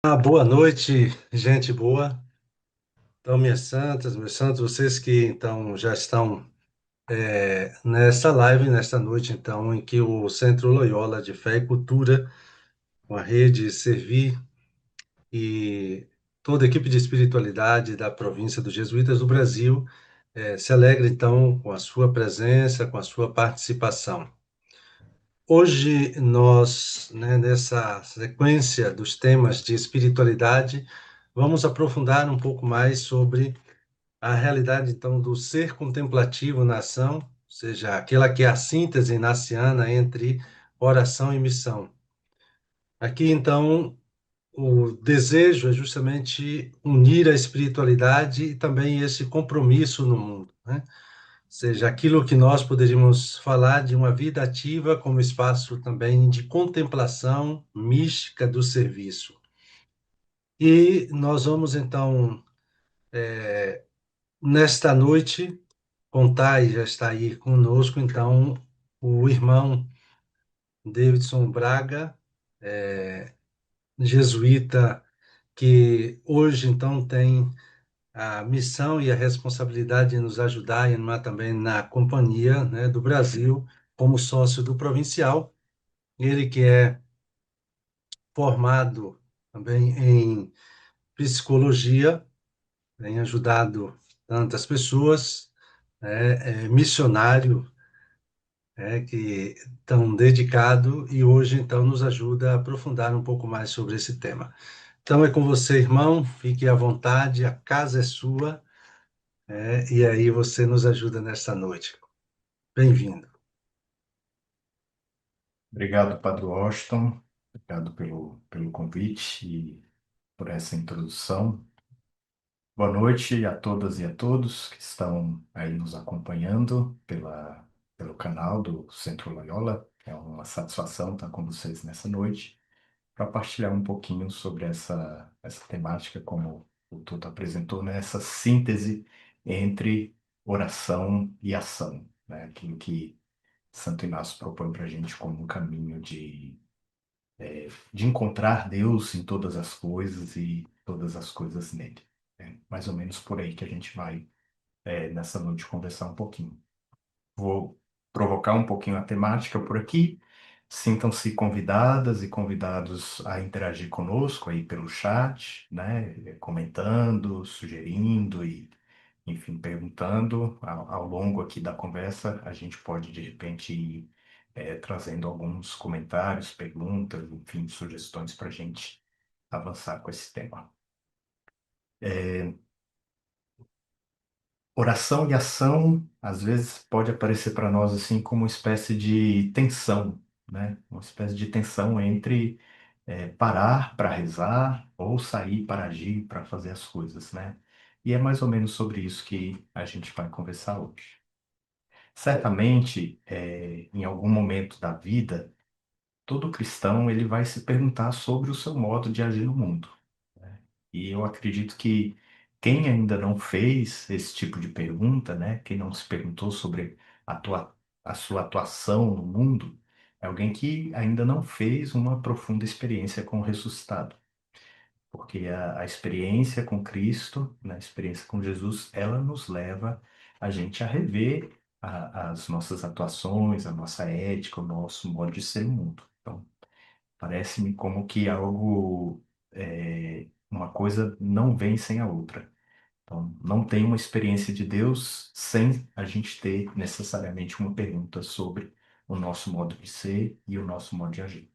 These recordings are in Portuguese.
Boa noite, gente boa. Então, meus santos, vocês que então já estão nessa live, nesta noite, então, em que o Centro Loyola de Fé e Cultura, com a rede Servir e toda a equipe de espiritualidade da província dos Jesuítas do Brasil, se alegra então com a sua presença, com a sua participação. Hoje nós, nessa sequência dos temas de espiritualidade, vamos aprofundar um pouco mais sobre a realidade, então, do ser contemplativo na ação, ou seja, aquela que é a síntese naciana entre oração e missão. Aqui, então, o desejo é justamente unir a espiritualidade e também esse compromisso no mundo, né? Ou seja, aquilo que nós poderíamos falar de uma vida ativa como espaço também de contemplação mística do serviço. E nós vamos, então, nesta noite, contar, e já está aí conosco, então, o irmão Davidson Braga, jesuíta, que hoje, então, tem a missão e a responsabilidade de nos ajudar e animar também na companhia, né, do Brasil, como sócio do Provincial. Ele que é formado também em psicologia, tem ajudado tantas pessoas, é missionário, que tão dedicado e hoje então nos ajuda a aprofundar um pouco mais sobre esse tema. Então é com você, irmão, fique à vontade, a casa é sua, e aí você nos ajuda nesta noite. Bem-vindo. Obrigado, Padre Washington. Obrigado pelo convite e por essa introdução. Boa noite a todas e a todos que estão aí nos acompanhando pelo canal do Centro Loyola. É uma satisfação estar com vocês nessa noite para partilhar um pouquinho sobre essa temática, como o Tuto apresentou, né? Essa síntese entre oração e ação, né? Aquilo que Santo Inácio propõe para a gente como um caminho de encontrar Deus em todas as coisas e todas as coisas nele. É mais ou menos por aí que a gente vai, nessa noite, conversar um pouquinho. Vou provocar um pouquinho a temática por aqui. Sintam-se convidadas e convidados a interagir conosco aí pelo chat, né? Comentando, sugerindo e, enfim, perguntando. Ao longo aqui da conversa, a gente pode, de repente, ir trazendo alguns comentários, perguntas, enfim, sugestões para a gente avançar com esse tema. Oração e ação, às vezes, pode aparecer para nós assim como uma espécie de tensão, né? Uma espécie de tensão entre parar para rezar ou sair para agir, para fazer as coisas, né? E é mais ou menos sobre isso que a gente vai conversar hoje. Certamente, em algum momento da vida, todo cristão ele vai se perguntar sobre o seu modo de agir no mundo. E eu acredito que quem ainda não fez esse tipo de pergunta, né, quem não se perguntou sobre a, a sua atuação no mundo, é alguém que ainda não fez uma profunda experiência com o ressuscitado. Porque a experiência com Cristo, né, a experiência com Jesus, ela nos leva a gente a rever as nossas atuações, a nossa ética, o nosso modo de ser no mundo. Então, parece-me como que algo, uma coisa não vem sem a outra. Então, não tem uma experiência de Deus sem a gente ter necessariamente uma pergunta sobre o nosso modo de ser e o nosso modo de agir.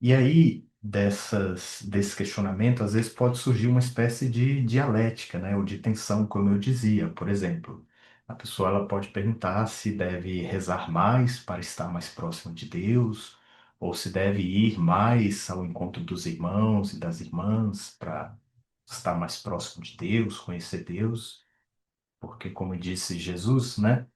E aí, desse questionamento, às vezes pode surgir uma espécie de dialética, né, ou de tensão, como eu dizia. Por exemplo, a pessoa ela pode perguntar se deve rezar mais para estar mais próximo de Deus, ou se deve ir mais ao encontro dos irmãos e das irmãs para estar mais próximo de Deus, conhecer Deus, porque, como disse Jesus, né?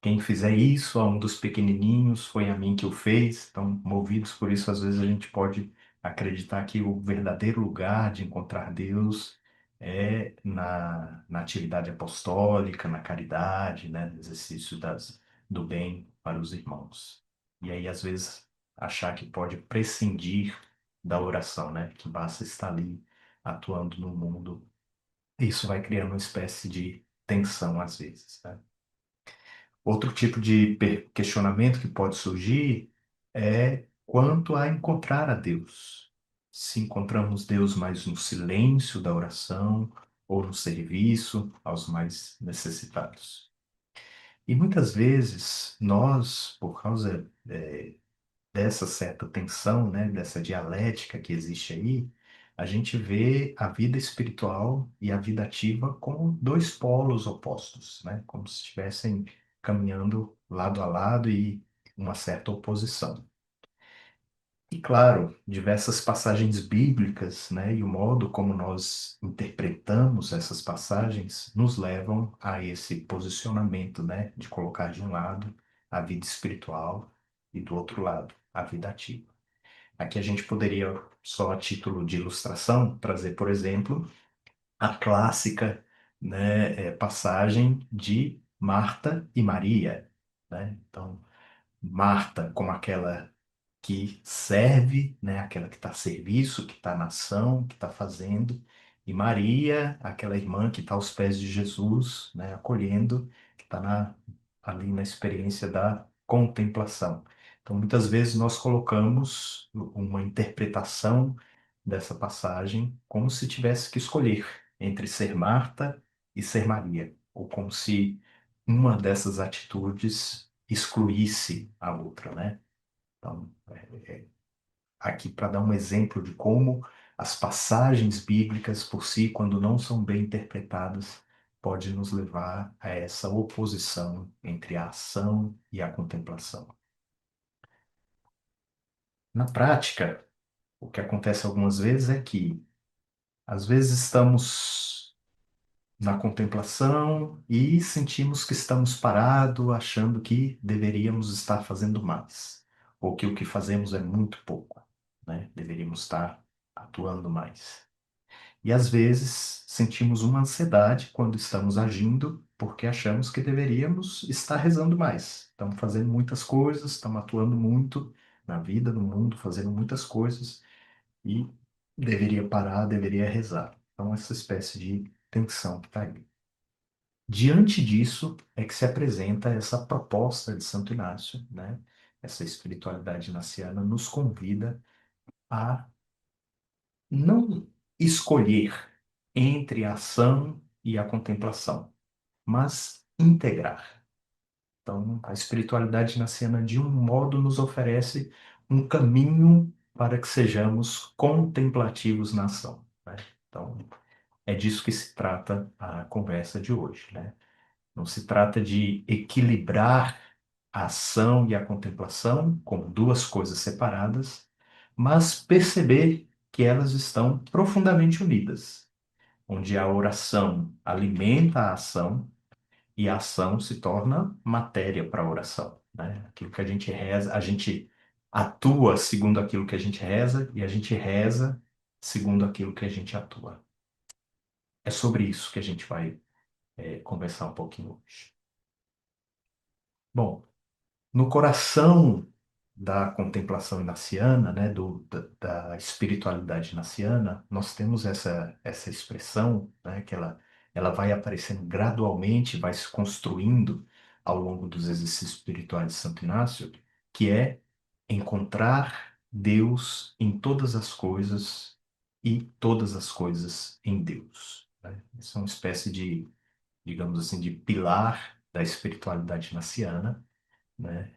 Quem fizer isso a um dos pequenininhos, foi a mim que o fez. Então, movidos por isso, às vezes a gente pode acreditar que o verdadeiro lugar de encontrar Deus é na atividade apostólica, na caridade, né, no exercício do bem para os irmãos. E aí, às vezes, achar que pode prescindir da oração, né? Que basta estar ali atuando no mundo. Isso vai criando uma espécie de tensão às vezes, né? Outro tipo de questionamento que pode surgir é quanto a encontrar a Deus. Se encontramos Deus mais no silêncio da oração ou no serviço aos mais necessitados. E muitas vezes nós, por causa dessa certa tensão, né, dessa dialética que existe aí, a gente vê a vida espiritual e a vida ativa como dois polos opostos, né, como se estivessem caminhando lado a lado e uma certa oposição. E claro, diversas passagens bíblicas, né, e o modo como nós interpretamos essas passagens nos levam a esse posicionamento, né, de colocar de um lado a vida espiritual e do outro lado a vida ativa. Aqui a gente poderia, só a título de ilustração, trazer, por exemplo, a clássica, né, passagem de Marta e Maria, né? Então, Marta como aquela que serve, né, aquela que está a serviço, que está na ação, que está fazendo, e Maria, aquela irmã que está aos pés de Jesus, né, acolhendo, que está ali na experiência da contemplação. Então, muitas vezes nós colocamos uma interpretação dessa passagem como se tivesse que escolher entre ser Marta e ser Maria, ou como se uma dessas atitudes excluísse a outra, né? Então, aqui para dar um exemplo de como as passagens bíblicas por si, quando não são bem interpretadas, pode nos levar a essa oposição entre a ação e a contemplação. Na prática, o que acontece algumas vezes é que, às vezes, estamos na contemplação e sentimos que estamos parados, achando que deveríamos estar fazendo mais, ou que o que fazemos é muito pouco, né? Deveríamos estar atuando mais. E às vezes sentimos uma ansiedade quando estamos agindo, porque achamos que deveríamos estar rezando mais. Estamos fazendo muitas coisas, estamos atuando muito na vida, no mundo, fazendo muitas coisas e deveria parar, deveria rezar. Então, essa espécie de tensão que está aí. Diante disso é que se apresenta essa proposta de Santo Inácio, né? Essa espiritualidade inaciana nos convida a não escolher entre a ação e a contemplação, mas integrar. Então, a espiritualidade inaciana, de um modo, nos oferece um caminho para que sejamos contemplativos na ação, né? Então, é disso que se trata a conversa de hoje, né? Não se trata de equilibrar a ação e a contemplação como duas coisas separadas, mas perceber que elas estão profundamente unidas, onde a oração alimenta a ação e a ação se torna matéria para a oração, né? Aquilo que a gente reza, a gente atua segundo aquilo que a gente reza e a gente reza segundo aquilo que a gente atua. É sobre isso que a gente vai conversar um pouquinho hoje. Bom, no coração da contemplação inaciana, né, da espiritualidade inaciana, nós temos essa expressão, né, que ela vai aparecendo gradualmente, vai se construindo ao longo dos exercícios espirituais de Santo Inácio, que é encontrar Deus em todas as coisas e todas as coisas em Deus, né? Isso é uma espécie de, digamos assim, de pilar da espiritualidade inaciana, né?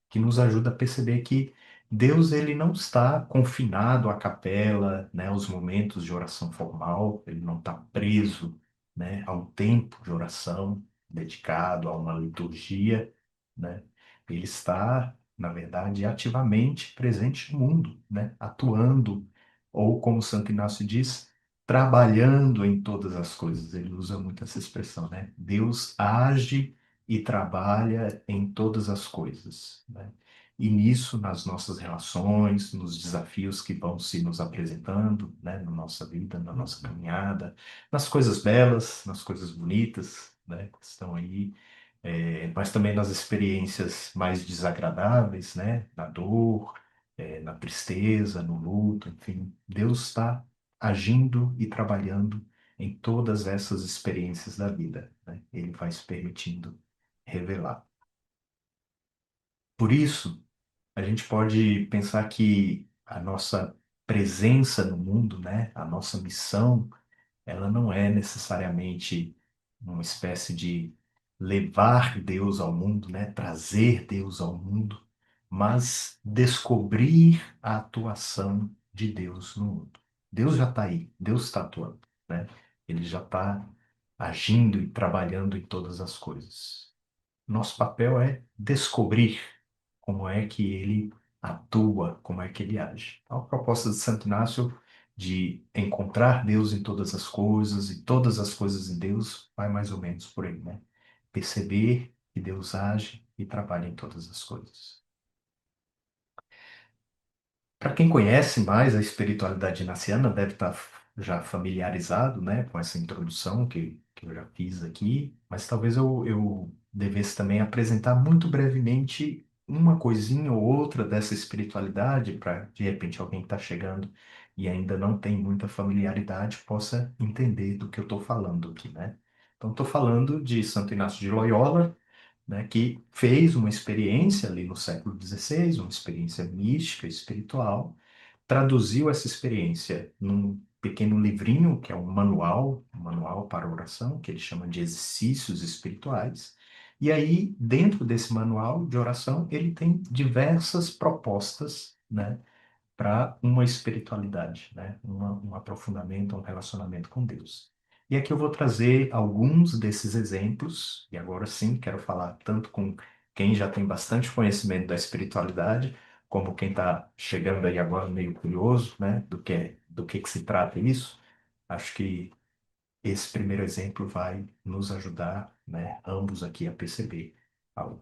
Que nos ajuda a perceber que Deus ele não está confinado à capela, né, aos momentos de oração formal, ele não está preso, né, a um tempo de oração dedicado a uma liturgia, né? Ele está, na verdade, ativamente presente no mundo, né, atuando, ou como Santo Inácio diz, trabalhando em todas as coisas. Ele usa muito essa expressão, né? Deus age e trabalha em todas as coisas, né? E nisso, nas nossas relações, nos desafios que vão se nos apresentando, né, na nossa vida, na nossa caminhada, nas coisas belas, nas coisas bonitas, né, que estão aí, mas também nas experiências mais desagradáveis, né, na dor, na tristeza, no luto, enfim. Deus está agindo e trabalhando em todas essas experiências da vida, né? Ele vai se permitindo revelar. Por isso, a gente pode pensar que a nossa presença no mundo, né, a nossa missão, ela não é necessariamente uma espécie de levar Deus ao mundo, né, trazer Deus ao mundo, mas descobrir a atuação de Deus no mundo. Deus já está aí, Deus está atuando, né? Ele já está agindo e trabalhando em todas as coisas. Nosso papel é descobrir como é que ele atua, como é que ele age. Então, a proposta de Santo Inácio de encontrar Deus em todas as coisas e todas as coisas em Deus vai mais ou menos por aí, né? Perceber que Deus age e trabalha em todas as coisas. Para quem conhece mais a espiritualidade inaciana, deve estar já familiarizado, né, com essa introdução que eu já fiz aqui, mas talvez eu devesse também apresentar muito brevemente uma coisinha ou outra dessa espiritualidade, para, de repente, alguém que está chegando e ainda não tem muita familiaridade possa entender do que eu estou falando aqui, né? Então, estou falando de Santo Inácio de Loyola, né, que fez uma experiência ali no século XVI, uma experiência mística, espiritual, traduziu essa experiência num pequeno livrinho, que é um manual para oração, que ele chama de Exercícios Espirituais. E aí, dentro desse manual de oração, ele tem diversas propostas, né, para uma espiritualidade, né? Um aprofundamento, um relacionamento com Deus. E aqui eu vou trazer alguns desses exemplos, e agora sim quero falar tanto com quem já tem bastante conhecimento da espiritualidade, como quem está chegando aí agora meio curioso, né? Do que se trata isso. Acho que esse primeiro exemplo vai nos ajudar, né, ambos aqui a perceber algo.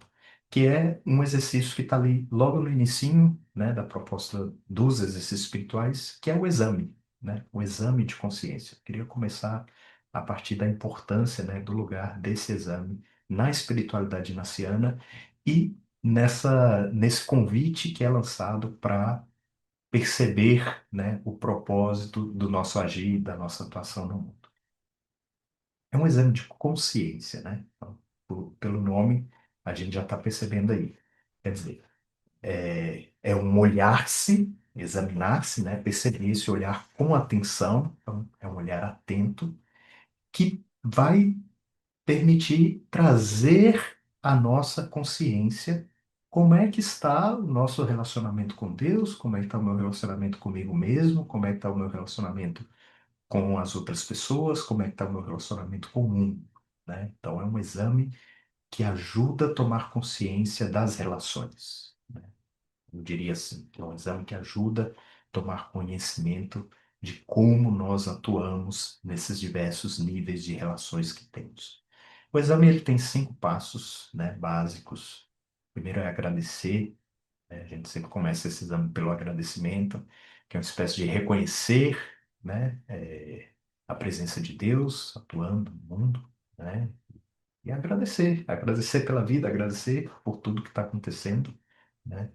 Que é um exercício que está ali logo no inicinho, né, da proposta dos exercícios espirituais, que é o exame, né, o exame de consciência. Eu queria começar a partir da importância, né, do lugar desse exame na espiritualidade naciana e nesse convite que é lançado para perceber, né, o propósito do nosso agir, da nossa atuação no mundo. É um exame de consciência, né? Então, pelo nome, a gente já está percebendo aí. Quer dizer, é um olhar-se, examinar-se, né? Perceber esse olhar com atenção, então, é um olhar atento, que vai permitir trazer à nossa consciência como é que está o nosso relacionamento com Deus, como é que está o meu relacionamento comigo mesmo, como é que está o meu relacionamento com as outras pessoas, como é que está o meu relacionamento com o mundo, né? Então, é um exame que ajuda a tomar consciência das relações, né? Eu diria assim, é um exame que ajuda a tomar conhecimento de como nós atuamos nesses diversos níveis de relações que temos. O exame ele tem 5 passos, né, básicos. Primeiro é agradecer, né? A gente sempre começa esse exame pelo agradecimento, que é uma espécie de reconhecer, né, a presença de Deus atuando no mundo, né? E agradecer, agradecer pela vida, agradecer por tudo que está acontecendo, né?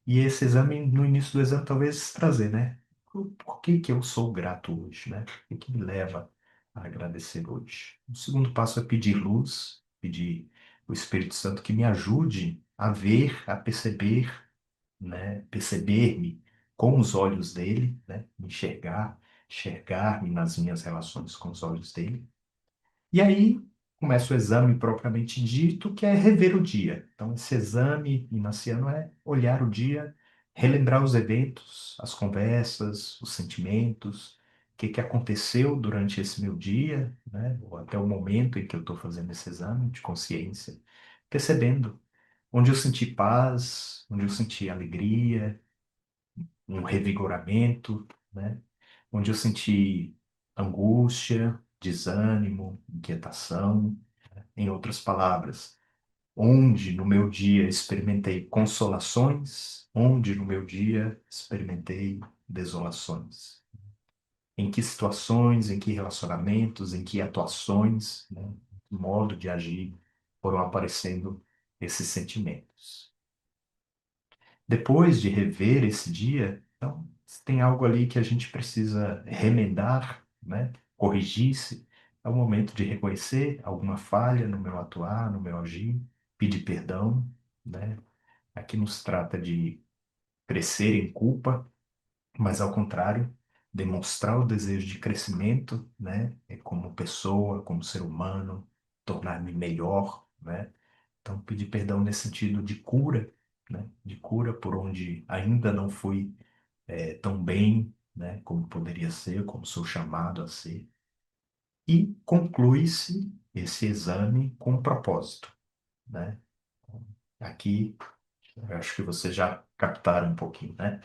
E esse exame, no início do exame, talvez trazer, né? Por que que eu sou grato hoje, né? O que que me leva a agradecer hoje? O segundo passo é pedir luz, pedir o Espírito Santo que me ajude a ver, a perceber, né? Perceber-me com os olhos dele, né? Me enxergar, enxergar-me nas minhas relações com os olhos dele. E aí começa o exame propriamente dito, que é rever o dia. Então, esse exame inaciano é olhar o dia, relembrar os eventos, as conversas, os sentimentos, o que que aconteceu durante esse meu dia, né? Ou até o momento em que eu estou fazendo esse exame de consciência, percebendo onde eu senti paz, onde eu senti alegria, um revigoramento, né? Onde eu senti angústia, desânimo, inquietação, em outras palavras, onde no meu dia experimentei consolações, onde no meu dia experimentei desolações. Em que situações, em que relacionamentos, em que atuações, né, modo de agir foram aparecendo esses sentimentos. Depois de rever esse dia, então, se tem algo ali que a gente precisa remendar, né? Corrigir-se, é o momento de reconhecer alguma falha no meu atuar, no meu agir, pedir perdão, né? Aqui não se trata de crescer em culpa, mas ao contrário, demonstrar o desejo de crescimento, né? Como pessoa, como ser humano, tornar-me melhor, né? Então, pedir perdão nesse sentido de cura, né? De cura por onde ainda não fui tão bem, né? Como poderia ser, como sou chamado a ser. E conclui-se esse exame com um propósito, né? Aqui, eu acho que vocês já captaram um pouquinho, né?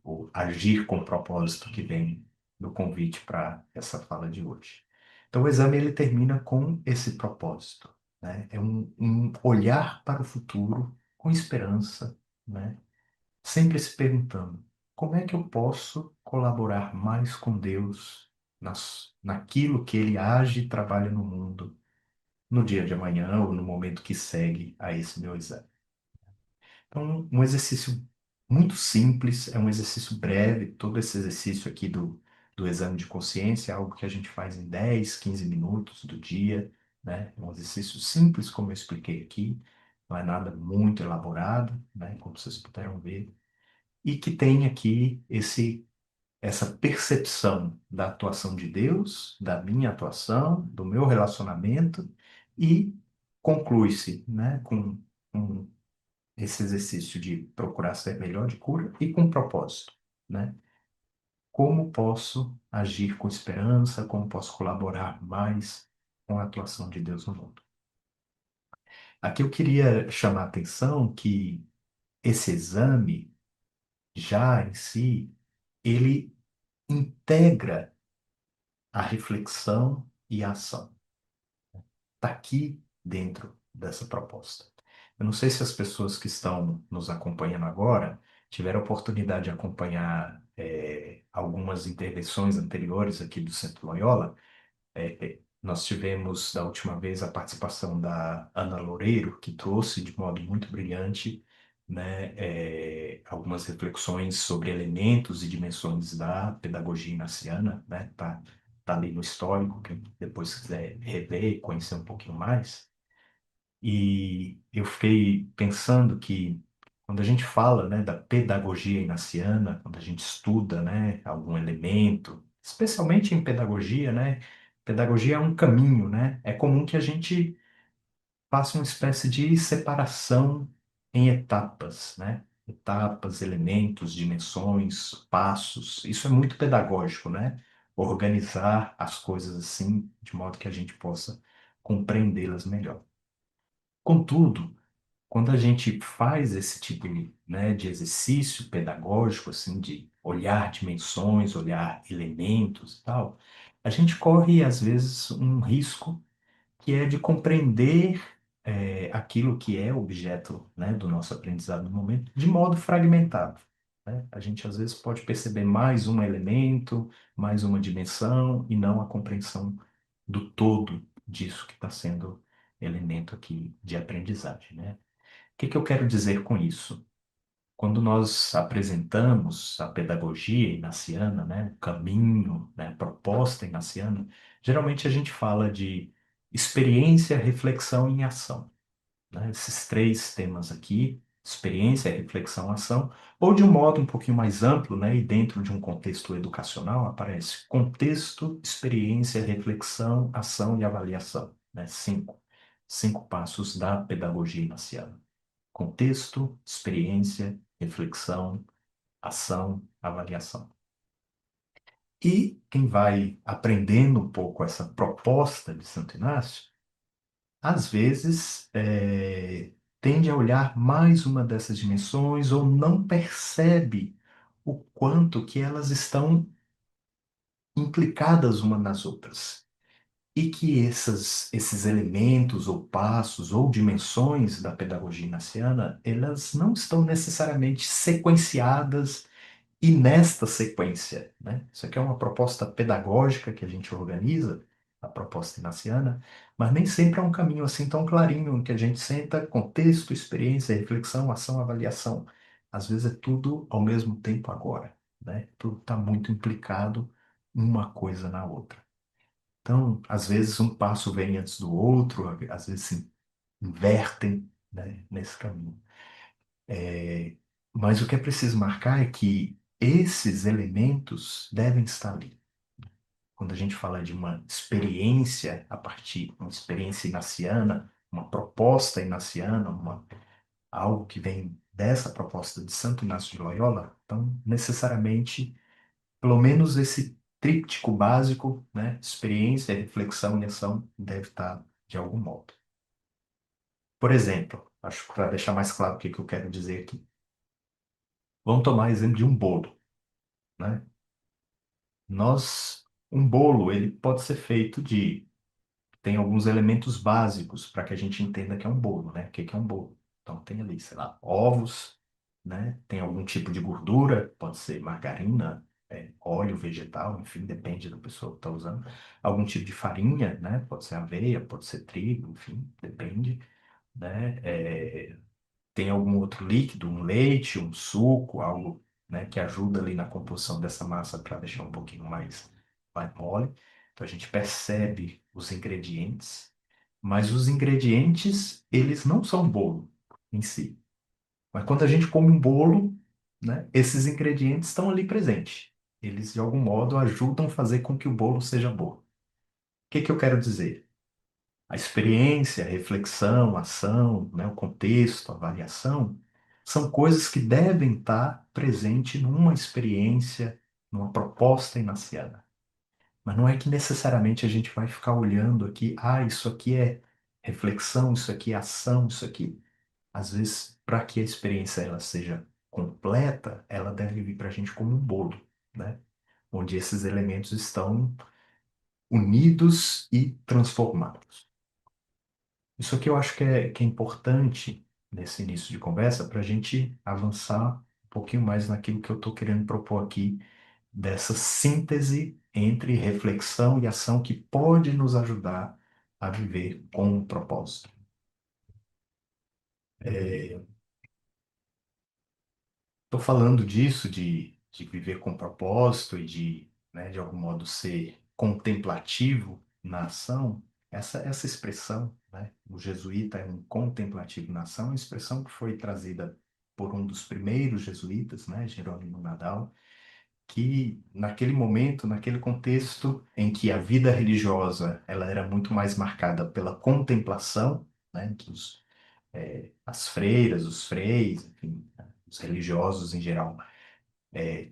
O agir com propósito que vem do convite para essa fala de hoje. Então, o exame ele termina com esse propósito, né? É um olhar para o futuro com esperança, né? Sempre se perguntando como é que eu posso colaborar mais com Deus naquilo que Ele age e trabalha no mundo no dia de amanhã ou no momento que segue a esse meu exame. Então, um exercício muito simples, é um exercício breve. Todo esse exercício aqui do exame de consciência é algo que a gente faz em 10, 15 minutos do dia, né? É um exercício simples, como eu expliquei aqui, não é nada muito elaborado, né? Como vocês puderam ver, e que tem aqui essa percepção da atuação de Deus, da minha atuação, do meu relacionamento, e conclui-se, né? Com esse exercício de procurar ser melhor de cura e com propósito, né? Como posso agir com esperança, como posso colaborar mais com a atuação de Deus no mundo. Aqui eu queria chamar a atenção que esse exame, já em si, ele integra a reflexão e a ação. Está aqui dentro dessa proposta. Eu não sei se as pessoas que estão nos acompanhando agora tiveram a oportunidade de acompanhar algumas intervenções anteriores aqui do Centro Loyola. Nós tivemos da última vez a participação da Ana Loureiro, que trouxe de modo muito brilhante, né, algumas reflexões sobre elementos e dimensões da pedagogia inaciana, né, tá ali no histórico, quem depois quiser rever e conhecer um pouquinho mais. E eu fiquei pensando que quando a gente fala, né, da pedagogia inaciana, quando a gente estuda, né, algum elemento, especialmente em pedagogia, né, pedagogia é um caminho, né, é comum que a gente faça uma espécie de separação em etapas, né, etapas, elementos, dimensões, passos. Isso é muito pedagógico, né, organizar as coisas assim, de modo que a gente possa compreendê-las melhor. Contudo, quando a gente faz esse tipo, né, de exercício pedagógico, assim, de olhar dimensões, olhar elementos e tal, a gente corre, às vezes, um risco que é de compreender aquilo que é objeto, né, do nosso aprendizado no momento de modo fragmentado, né? A gente, às vezes, pode perceber mais um elemento, mais uma dimensão, e não a compreensão do todo disso que está sendo elemento aqui de aprendizagem, né? O que que eu quero dizer com isso? Quando nós apresentamos a pedagogia inaciana, né, o caminho, né, a proposta inaciana, geralmente a gente fala de experiência, reflexão e ação, né? Esses três temas aqui, experiência, reflexão, ação, ou de um modo um pouquinho mais amplo, né, e dentro de um contexto educacional, aparece contexto, experiência, reflexão, ação e avaliação, né? Cinco passos da pedagogia inaciana. Contexto, experiência, reflexão, ação, avaliação. E quem vai aprendendo um pouco essa proposta de Santo Inácio, às vezes tende a olhar mais uma dessas dimensões ou não percebe o quanto que elas estão implicadas uma nas outras. E que esses elementos ou passos ou dimensões da pedagogia inaciana, elas não estão necessariamente sequenciadas e nesta sequência, né? Isso aqui é uma proposta pedagógica que a gente organiza, a proposta inaciana, mas nem sempre é um caminho assim tão clarinho, em que a gente senta contexto, experiência, reflexão, ação, avaliação. às vezes é tudo ao mesmo tempo agora, né? Tudo está muito implicado uma coisa na outra. Então, às vezes um passo vem antes do outro, às vezes se invertem, né, nesse caminho. É, mas o que é preciso marcar é que esses elementos devem estar ali. Quando a gente fala de uma experiência a partir, uma experiência inaciana, uma proposta inaciana, algo que vem dessa proposta de Santo Inácio de Loyola, então, necessariamente, pelo menos esse tríptico básico, né, experiência, reflexão e ação, deve estar de algum modo. Por exemplo, acho que para deixar mais claro o que que eu quero dizer aqui, vamos tomar exemplo de um bolo, né? Um bolo, ele pode ser feito tem alguns elementos básicos para que a gente entenda que é um bolo, né? O que que é um bolo? Então tem ali, sei lá, ovos, né? Tem algum tipo de gordura, pode ser margarina, óleo vegetal, enfim, depende da pessoa que está usando. Algum tipo de farinha, né? Pode ser aveia, pode ser trigo, enfim, depende, né? Tem algum outro líquido, um leite, um suco, algo, né, que ajuda ali na composição dessa massa para deixar um pouquinho mais mole. Então a gente percebe os ingredientes, mas os ingredientes, eles não são bolo em si. Mas quando a gente come um bolo, né, esses ingredientes estão ali presentes. Eles, de algum modo, ajudam a fazer com que o bolo seja bolo. O que que eu quero dizer? A experiência, a reflexão, a ação, né, o contexto, a avaliação, são coisas que devem estar presentes numa experiência, numa proposta inaciana. Mas não é que necessariamente a gente vai ficar olhando aqui, isso aqui é reflexão, isso aqui é ação, isso aqui. Às vezes, para que a experiência ela seja completa, ela deve vir para a gente como um bolo, né? Onde esses elementos estão unidos e transformados. Isso aqui eu acho que é importante nesse início de conversa para a gente avançar um pouquinho mais naquilo que eu estou querendo propor aqui, dessa síntese entre reflexão e ação que pode nos ajudar a viver com um propósito. Estou falando disso, de viver com propósito e de, né, de algum modo ser contemplativo na ação. Essa expressão, né, o jesuíta é um contemplativo na ação, é uma expressão que foi trazida por um dos primeiros jesuítas, né, Jerônimo Nadal, que naquele momento, naquele contexto em que a vida religiosa ela era muito mais marcada pela contemplação, né, que as freiras, os freis, enfim, os religiosos em geral,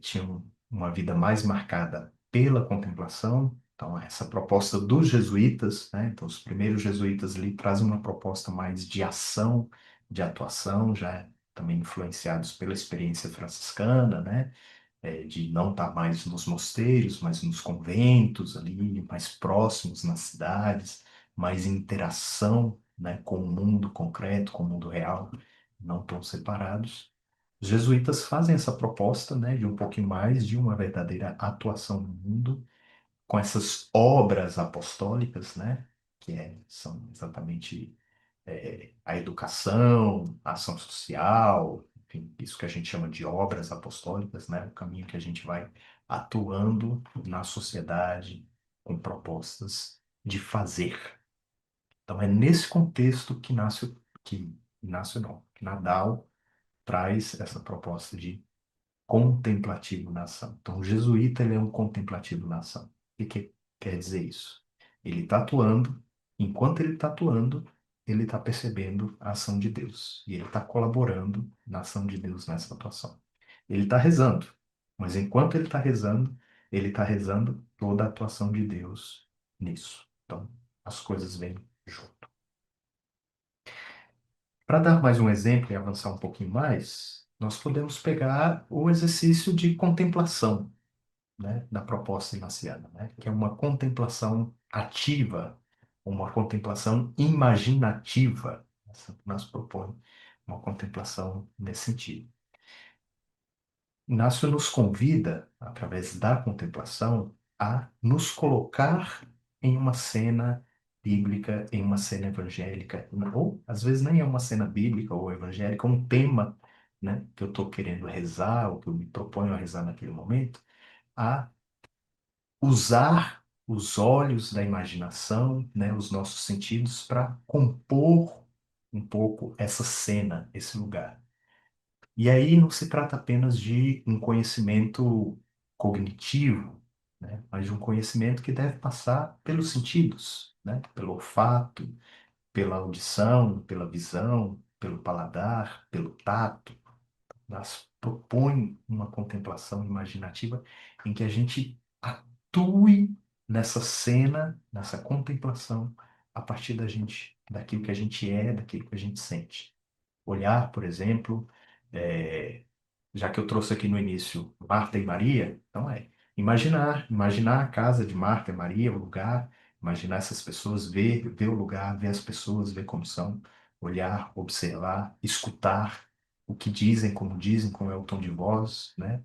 tinham uma vida mais marcada pela contemplação. Então, essa proposta dos jesuítas, né? Então, os primeiros jesuítas ali trazem uma proposta mais de ação, de atuação, já também influenciados pela experiência franciscana, né? De não estar mais nos mosteiros, mas nos conventos ali, mais próximos nas cidades, mais interação, né, com o mundo concreto, com o mundo real, não tão separados. Os jesuítas fazem essa proposta, né, de um pouquinho mais de uma verdadeira atuação no mundo, com essas obras apostólicas, né, são exatamente a educação, a ação social, enfim, isso que a gente chama de obras apostólicas, né? O caminho que a gente vai atuando na sociedade com propostas de fazer. Então é nesse contexto que Nadal traz essa proposta de contemplativo na ação. Então, o jesuíta ele é um contemplativo na ação. O que quer dizer isso? Ele está atuando, enquanto ele está atuando, ele está percebendo a ação de Deus. E ele está colaborando na ação de Deus nessa atuação. Ele está rezando, mas enquanto ele está rezando toda a atuação de Deus nisso. Então, as coisas vêm junto. Para dar mais um exemplo e avançar um pouquinho mais, nós podemos pegar o exercício de contemplação, né, da proposta inaciana, né, que é uma contemplação ativa, uma contemplação imaginativa. Nós propõe uma contemplação nesse sentido. Inácio nos convida, através da contemplação, a nos colocar em uma cena bíblica, em uma cena evangélica, ou às vezes nem é uma cena bíblica ou evangélica, um tema né, que eu estou querendo rezar, ou que eu me proponho a rezar naquele momento, a usar os olhos da imaginação, né, os nossos sentidos, para compor um pouco essa cena, esse lugar. E aí não se trata apenas de um conhecimento cognitivo, né, mas de um conhecimento que deve passar pelos sentidos, né, pelo olfato, pela audição, pela visão, pelo paladar, pelo tato. Elas propõem uma contemplação imaginativa em que a gente atue nessa cena, nessa contemplação, a partir da gente, daquilo que a gente é, daquilo que a gente sente. Olhar, por exemplo, é, já que eu trouxe aqui no início Marta e Maria, então imaginar a casa de Marta e Maria, o lugar, imaginar essas pessoas, ver o lugar, ver as pessoas, ver como são, olhar, observar, escutar o que dizem, como é o tom de voz, né?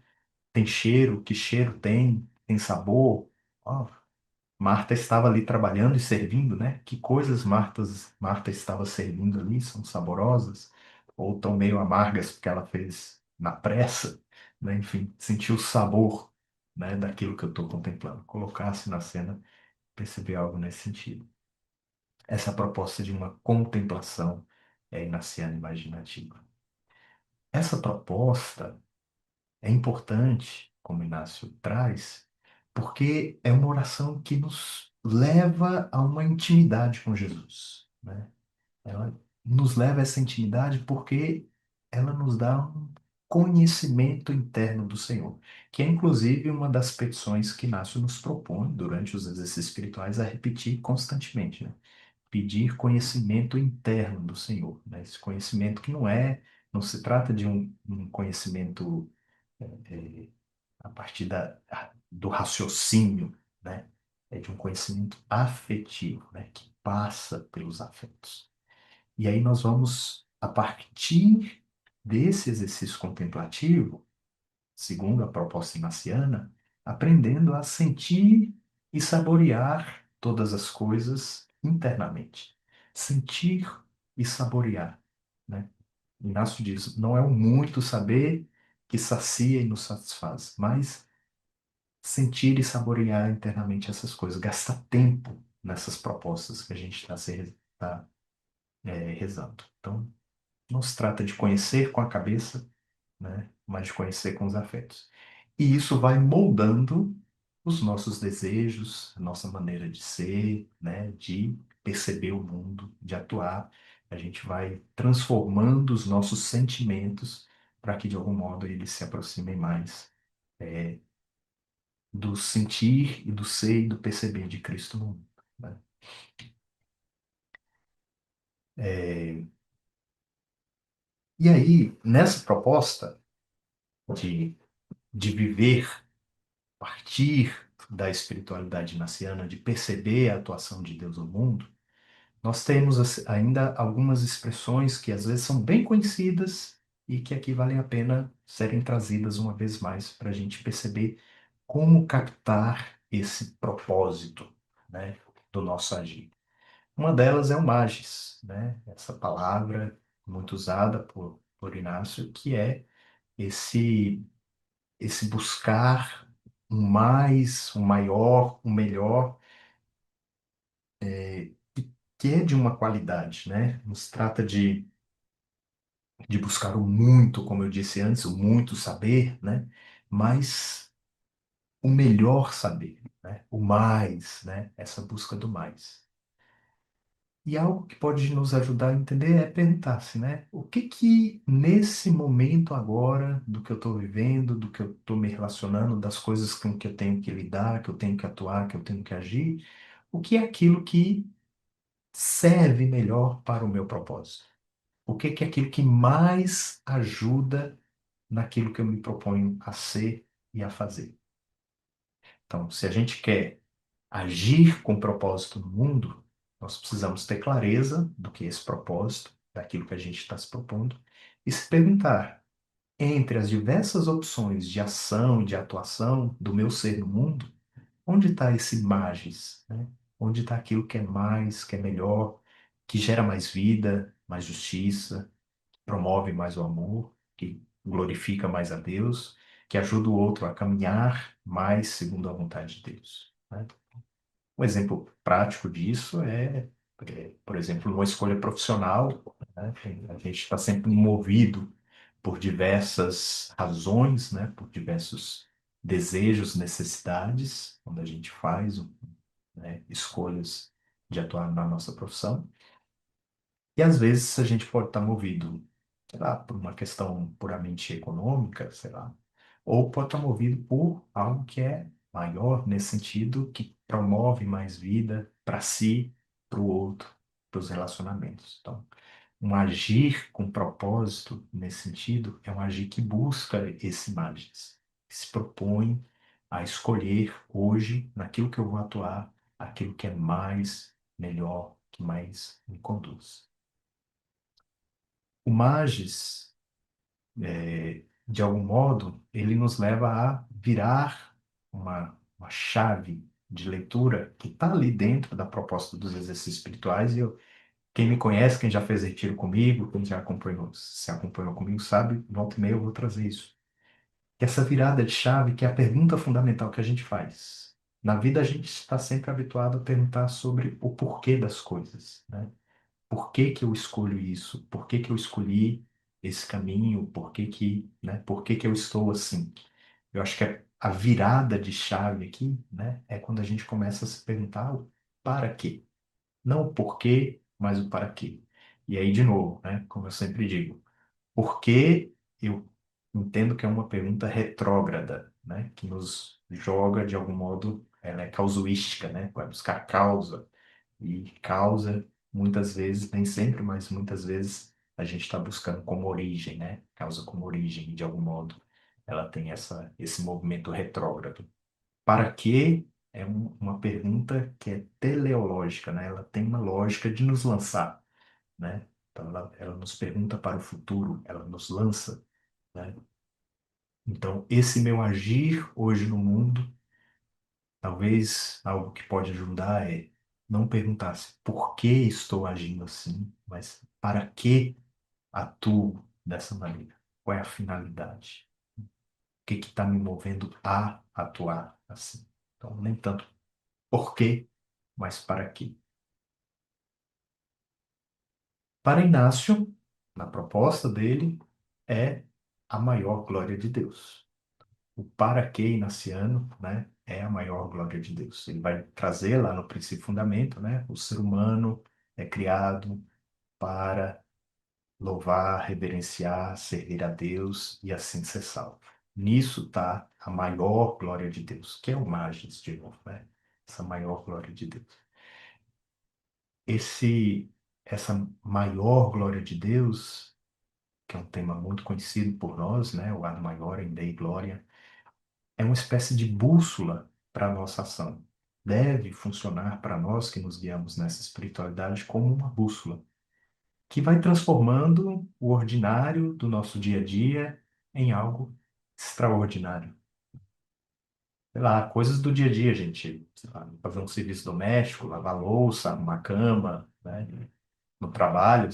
Tem cheiro, que cheiro tem, tem sabor. Ó, Marta estava ali trabalhando e servindo, né? Que coisas Marta estava servindo ali, são saborosas ou tão meio amargas porque ela fez na pressa, né? Enfim, sentir o sabor, né, daquilo que eu estou contemplando. Colocar-se na cena, perceber algo nesse sentido. Essa proposta de uma contemplação é inaciana imaginativa. Essa proposta é importante, como Inácio traz, porque é uma oração que nos leva a uma intimidade com Jesus, né? Ela nos leva a essa intimidade porque ela nos dá um conhecimento interno do Senhor, que é inclusive uma das petições que Inácio nos propõe durante os exercícios espirituais a repetir constantemente, né? Pedir conhecimento interno do Senhor, né? Esse conhecimento que não se trata de um conhecimento é, a partir do raciocínio, né? É de um conhecimento afetivo, né? Que passa pelos afetos. E aí nós vamos, a partir desse exercício contemplativo, segundo a proposta inaciana, aprendendo a sentir e saborear todas as coisas internamente. Sentir e saborear, né? Inácio diz, não é o muito saber que sacia e nos satisfaz, mas sentir e saborear internamente essas coisas, gastar tempo nessas propostas que a gente tá, rezando. Então, não se trata de conhecer com a cabeça, né, mas de conhecer com os afetos. E isso vai moldando os nossos desejos, a nossa maneira de ser, né, de perceber o mundo, de atuar. A gente vai transformando os nossos sentimentos para que, de algum modo, eles se aproximem mais do sentir e do ser e do perceber de Cristo no mundo, né? É, e aí, nessa proposta de, de viver, partir da espiritualidade naciana, de perceber a atuação de Deus no mundo, nós temos ainda algumas expressões que às vezes são bem conhecidas e que aqui valem a pena serem trazidas uma vez mais para a gente perceber como captar esse propósito, né, do nosso agir. Uma delas é o magis, né? Essa palavra muito usada por Inácio, que é esse, esse buscar um mais, um maior, um melhor, que é de uma qualidade, né? Não se trata de buscar o muito, como eu disse antes, o muito saber, né? Mas o melhor saber, né? O mais, né? Essa busca do mais. E algo que pode nos ajudar a entender é perguntar-se, né? O que que nesse momento agora, do que eu estou vivendo, do que eu estou me relacionando, das coisas com que eu tenho que lidar, que eu tenho que atuar, que eu tenho que agir, o que é aquilo que serve melhor para o meu propósito? O que que é aquilo que mais ajuda naquilo que eu me proponho a ser e a fazer? Então, se a gente quer agir com propósito no mundo, nós precisamos ter clareza do que é esse propósito, daquilo que a gente está se propondo, e se perguntar, entre as diversas opções de ação, de atuação do meu ser no mundo, onde está esse magis, né? Onde está aquilo que é mais, que é melhor, que gera mais vida, mais justiça, promove mais o amor? que glorifica mais a Deus, que ajuda o outro a caminhar mais segundo a vontade de Deus, né? Um exemplo prático disso por exemplo, numa escolha profissional, né? A gente está sempre movido por diversas razões, né? Por diversos desejos, necessidades, quando a gente faz, né, escolhas de atuar na nossa profissão. E às vezes a gente pode estar movido, sei lá, por uma questão puramente econômica, sei lá, ou pode estar movido por algo que é maior nesse sentido, que promove mais vida para si, para o outro, para os relacionamentos. Então, um agir com propósito nesse sentido é um agir que busca esse imagens, que se propõe a escolher hoje, naquilo que eu vou atuar, aquilo que é mais melhor, que mais me conduz. O Magis, de algum modo, ele nos leva a virar uma chave de leitura que está ali dentro da proposta dos exercícios espirituais. Quem me conhece, quem já fez retiro comigo, quem já acompanhou, se acompanhou comigo, sabe, volta e meia eu vou trazer isso. Que essa virada de chave, que é a pergunta fundamental que a gente faz. Na vida a gente está sempre habituado a perguntar sobre o porquê das coisas, né? Por que que eu escolho isso? Por que que eu escolhi esse caminho? Por que que eu estou assim? Eu acho que a virada de chave aqui, né, é quando a gente começa a se perguntar o para quê. Não o porquê, mas o para quê. E aí, de novo, né, como eu sempre digo, por que eu entendo que é uma pergunta retrógrada, né, que nos joga de algum modo, ela é causuística, né, vai buscar causa e causa, muitas vezes, nem sempre, mas muitas vezes, a gente está buscando como origem, né? Causa como origem, e de algum modo, ela tem esse movimento retrógrado. Para quê? É uma pergunta que é teleológica, né? Ela tem uma lógica de nos lançar, né? Então, ela nos pergunta para o futuro, ela nos lança, né? Então, esse meu agir hoje no mundo, talvez algo que pode ajudar é não perguntar-se por que estou agindo assim, mas para que atuo dessa maneira? Qual é a finalidade? O que está me movendo a atuar assim? Então, nem tanto por quê, mas para quê. Para Inácio, na proposta dele, é a maior glória de Deus. O para quê inaciano, né, é a maior glória de Deus. Ele vai trazer lá no princípio fundamento, né, o ser humano é criado para louvar, reverenciar, servir a Deus e assim ser salvo. Nisso está a maior glória de Deus, que é o Magis, de novo, né? Essa maior glória de Deus. Essa maior glória de Deus, que é um tema muito conhecido por nós, né? O Ad Maiorem Dei Gloria, é uma espécie de bússola para a nossa ação. Deve funcionar para nós que nos guiamos nessa espiritualidade como uma bússola, que vai transformando o ordinário do nosso dia a dia em algo extraordinário. Sei lá, coisas do dia a dia, gente. Sei lá, fazer um serviço doméstico, lavar louça, arrumar cama, né? No trabalho,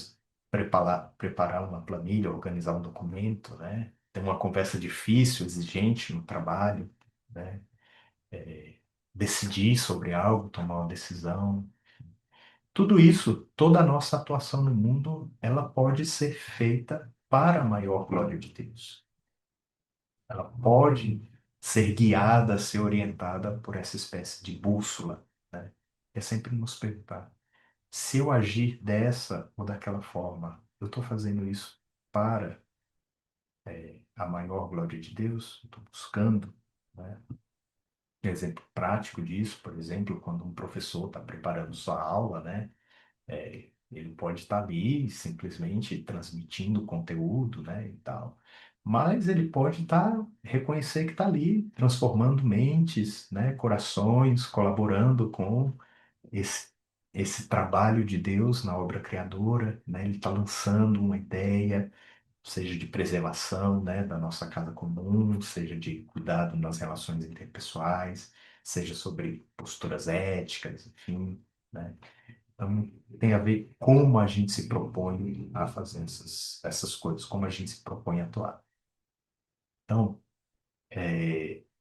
preparar uma planilha, organizar um documento, né? Ter uma conversa difícil, exigente no trabalho, né? Decidir sobre algo, tomar uma decisão. Tudo isso, toda a nossa atuação no mundo, ela pode ser feita para a maior glória de Deus. Ela pode ser guiada, ser orientada por essa espécie de bússola, né? É sempre nos perguntar, se eu agir dessa ou daquela forma, eu estou fazendo isso para a maior glória de Deus? Estou buscando, né? Um exemplo prático disso, por exemplo, quando um professor está preparando sua aula, né? Ele pode estar ali simplesmente transmitindo conteúdo, né, e tal, mas ele pode reconhecer que está ali transformando mentes, né, corações, colaborando com esse, esse trabalho de Deus na obra criadora, né, ele está lançando uma ideia, seja de preservação, né, da nossa casa comum, seja de cuidado nas relações interpessoais, seja sobre posturas éticas, enfim, né? Então, tem a ver como a gente se propõe a fazer essas coisas, como a gente se propõe a atuar. Então,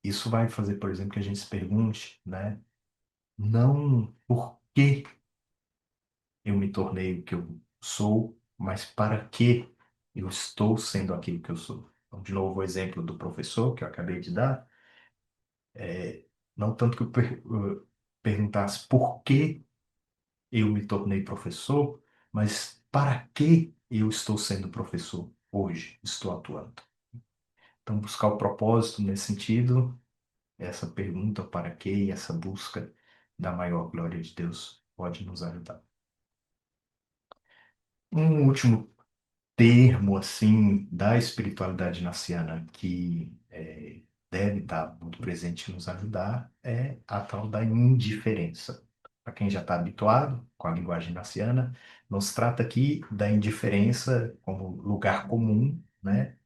isso vai fazer, por exemplo, que a gente se pergunte, né? Não por que eu me tornei o que eu sou, mas para que eu estou sendo aquilo que eu sou. Então, de novo, o exemplo do professor que eu acabei de dar, não tanto que eu perguntasse por que eu me tornei professor, mas para que eu estou sendo professor hoje, estou atuando. Então, buscar o propósito nesse sentido, essa pergunta para quê e essa busca da maior glória de Deus pode nos ajudar. Um último termo assim da espiritualidade naciana que deve estar muito presente e nos ajudar é a tal da indiferença. Para quem já está habituado com a linguagem naciana, não se trata aqui da indiferença como lugar comum, né?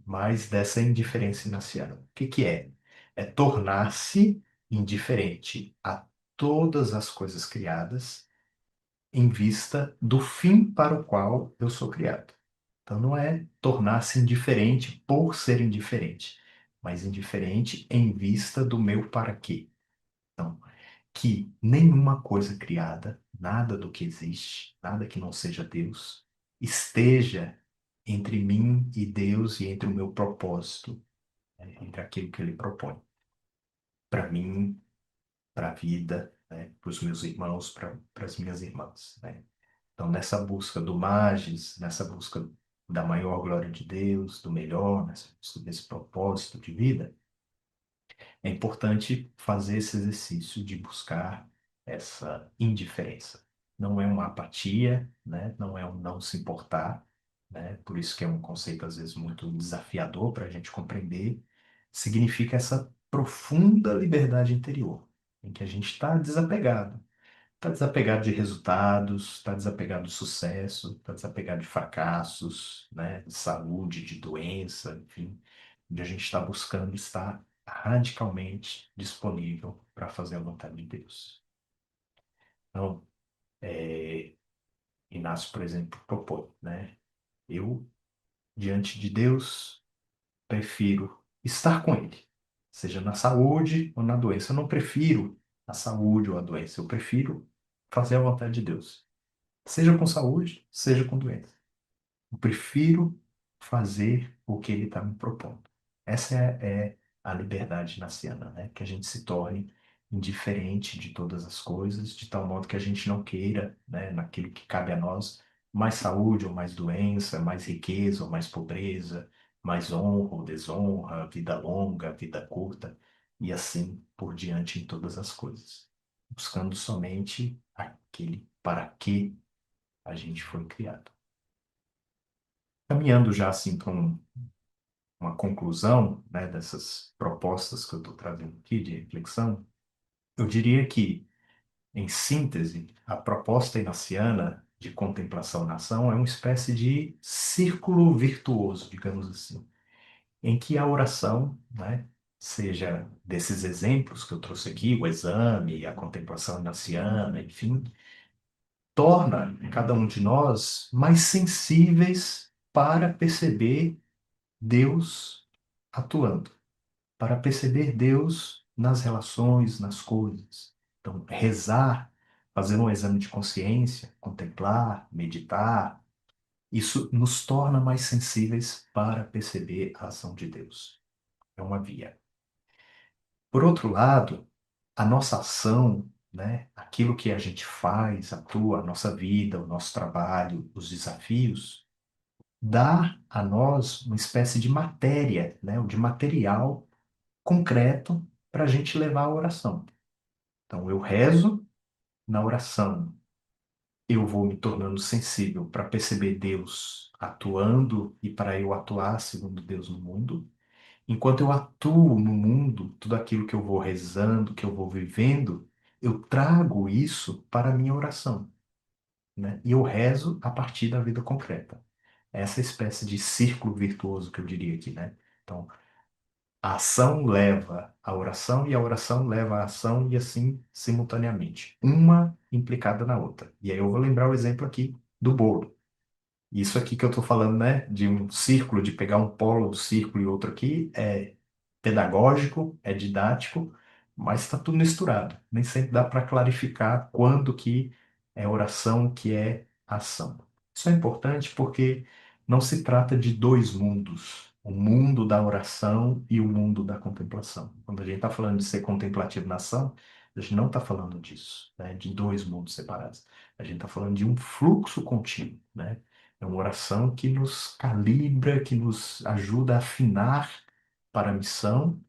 Mas dessa indiferença naciana. O que que é? É tornar-se indiferente a todas as coisas criadas em vista do fim para o qual eu sou criado. Então, não é tornar-se indiferente por ser indiferente, mas indiferente em vista do meu para quê. Então, que nenhuma coisa criada, nada do que existe, nada que não seja Deus, esteja entre mim e Deus e entre o meu propósito, né, entre aquilo que Ele propõe. Para mim, para a vida, né, para os meus irmãos, para as minhas irmãs, né? Então, nessa busca do magis, nessa busca da maior glória de Deus, do melhor, nessa busca desse propósito de vida, é importante fazer esse exercício de buscar essa indiferença. Não é uma apatia, né? Não é um não se importar, né? Por isso que é um conceito, às vezes, muito desafiador para a gente compreender. Significa essa profunda liberdade interior, em que a gente está desapegado. Está desapegado de resultados, está desapegado do sucesso, está desapegado de fracassos, né? De saúde, de doença, enfim, onde a gente está buscando estar radicalmente disponível para fazer a vontade de Deus. Então, Inácio, por exemplo, propõe, né? Eu, diante de Deus, prefiro estar com Ele, seja na saúde ou na doença. Eu não prefiro a saúde ou a doença, eu prefiro fazer a vontade de Deus. Seja com saúde, seja com doença. Eu prefiro fazer o que ele está me propondo. Essa é a liberdade naciana, né? Que a gente se torne indiferente de todas as coisas, de tal modo que a gente não queira, né, naquilo que cabe a nós, mais saúde ou mais doença, mais riqueza ou mais pobreza, mais honra ou desonra, vida longa, vida curta, e assim por diante em todas as coisas. Buscando somente aquele para que a gente foi criado. Caminhando já assim para uma conclusão, né, dessas propostas que eu estou trazendo aqui de reflexão, eu diria que, em síntese, a proposta inaciana de contemplação na ação é uma espécie de círculo virtuoso, digamos assim, em que a oração, né, seja desses exemplos que eu trouxe aqui, o exame, a contemplação inaciana, enfim, torna cada um de nós mais sensíveis para perceber Deus atuando, para perceber Deus nas relações, nas coisas. Então, rezar, fazer um exame de consciência, contemplar, meditar, isso nos torna mais sensíveis para perceber a ação de Deus. É uma via. Por outro lado, a nossa ação, né, aquilo que a gente faz, atua, a nossa vida, o nosso trabalho, os desafios, dá a nós uma espécie de matéria, né, ou de material concreto para a gente levar a oração. Então, eu rezo na oração, eu vou me tornando sensível para perceber Deus atuando e para eu atuar segundo Deus no mundo. Enquanto eu atuo no mundo, tudo aquilo que eu vou rezando, que eu vou vivendo, eu trago isso para a minha oração, né? E eu rezo a partir da vida concreta. Essa espécie de círculo virtuoso que eu diria aqui, né? Então, A ação leva à oração e a oração leva à ação e assim simultaneamente, uma implicada na outra. E aí eu vou lembrar o exemplo aqui do bolo. Isso aqui que eu estou falando, né, de um círculo, de pegar um polo do círculo e outro aqui, é pedagógico, é didático, mas está tudo misturado. Nem sempre dá para clarificar quando que é oração, que é ação. Isso é importante porque não se trata de dois mundos, o mundo da oração e o mundo da contemplação. Quando a gente está falando de ser contemplativo na ação, a gente não está falando disso, né, de dois mundos separados. A gente está falando de um fluxo contínuo, né? É uma oração que nos calibra, que nos ajuda a afinar para a missão,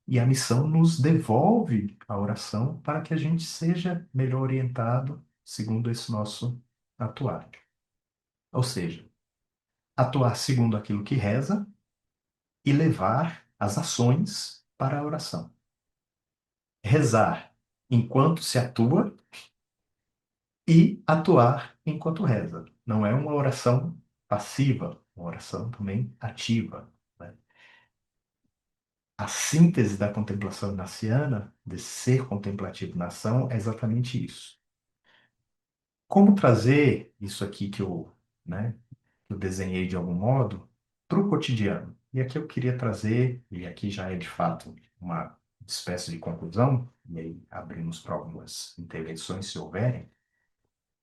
e a missão nos devolve a oração para que a gente seja melhor orientado segundo esse nosso atuar. Ou seja, atuar segundo aquilo que reza e levar as ações para a oração. Rezar enquanto se atua e atuar enquanto reza. Não é uma oração passiva, uma oração também ativa, né? A síntese da contemplação inaciana, de ser contemplativo na ação, é exatamente isso. Como trazer isso aqui né, que eu desenhei de algum modo para o cotidiano? E aqui eu queria trazer, e aqui já é de fato uma espécie de conclusão, e aí abrimos para algumas intervenções se houverem,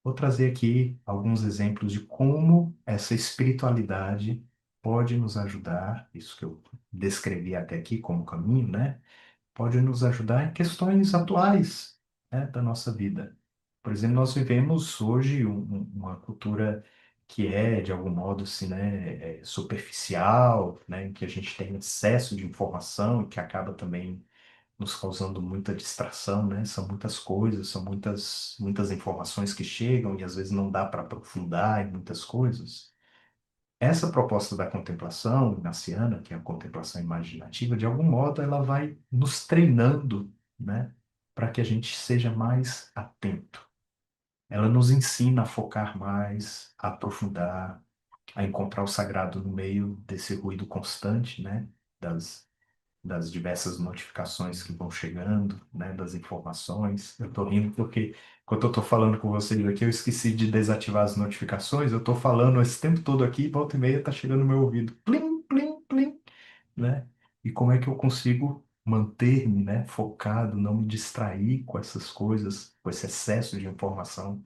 vou trazer aqui alguns exemplos de como essa espiritualidade pode nos ajudar, isso que eu descrevi até aqui como caminho, né? Pode nos ajudar em questões atuais, né, da nossa vida. Por exemplo, nós vivemos hoje uma cultura que é, de algum modo, assim, né, superficial, né, em que a gente tem excesso de informação e que acaba também nos causando muita distração, né? São muitas coisas, são muitas informações que chegam e às vezes não dá para aprofundar em muitas coisas. Essa proposta da contemplação ignaciana, que é a contemplação imaginativa, de algum modo ela vai nos treinando, né, para que a gente seja mais atento. Ela nos ensina a focar mais, a aprofundar, a encontrar o sagrado no meio desse ruído constante, né, das diversas notificações que vão chegando, né, das informações. Eu estou rindo porque, enquanto eu estou falando com vocês aqui, eu esqueci de desativar as notificações. Eu estou falando esse tempo todo aqui, volta e meia está chegando no meu ouvido. Plim, plim, plim, né? E como é que eu consigo manter-me, né, focado, não me distrair com essas coisas, com esse excesso de informação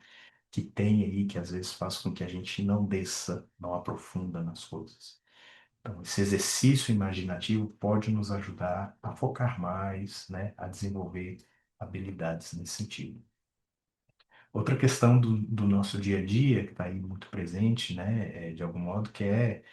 que tem aí, que às vezes faz com que a gente não desça, não aprofunda nas coisas. Então, esse exercício imaginativo pode nos ajudar a focar mais, né, a desenvolver habilidades nesse sentido. Outra questão do nosso dia a dia, que está aí muito presente, né, de algum modo, que é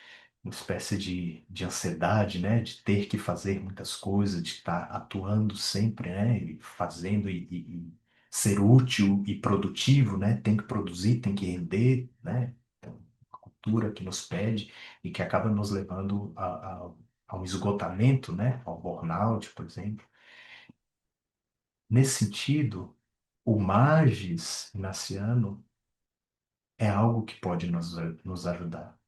uma espécie de ansiedade, né, de ter que fazer muitas coisas, de estar atuando sempre, né, e fazendo e ser útil e produtivo, né, tem que produzir, tem que render, né, então, uma cultura que nos pede e que acaba nos levando a um esgotamento, né, ao burnout, por exemplo. Nesse sentido, o Magis Inaciano é algo que pode nos ajudar.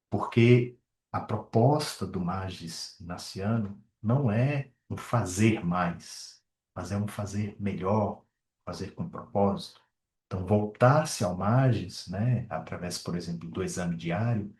Porque a proposta do Magis Naciano não é um fazer mais, mas é um fazer melhor, fazer com propósito. Então, voltar-se ao Magis, né, através, por exemplo, do exame diário,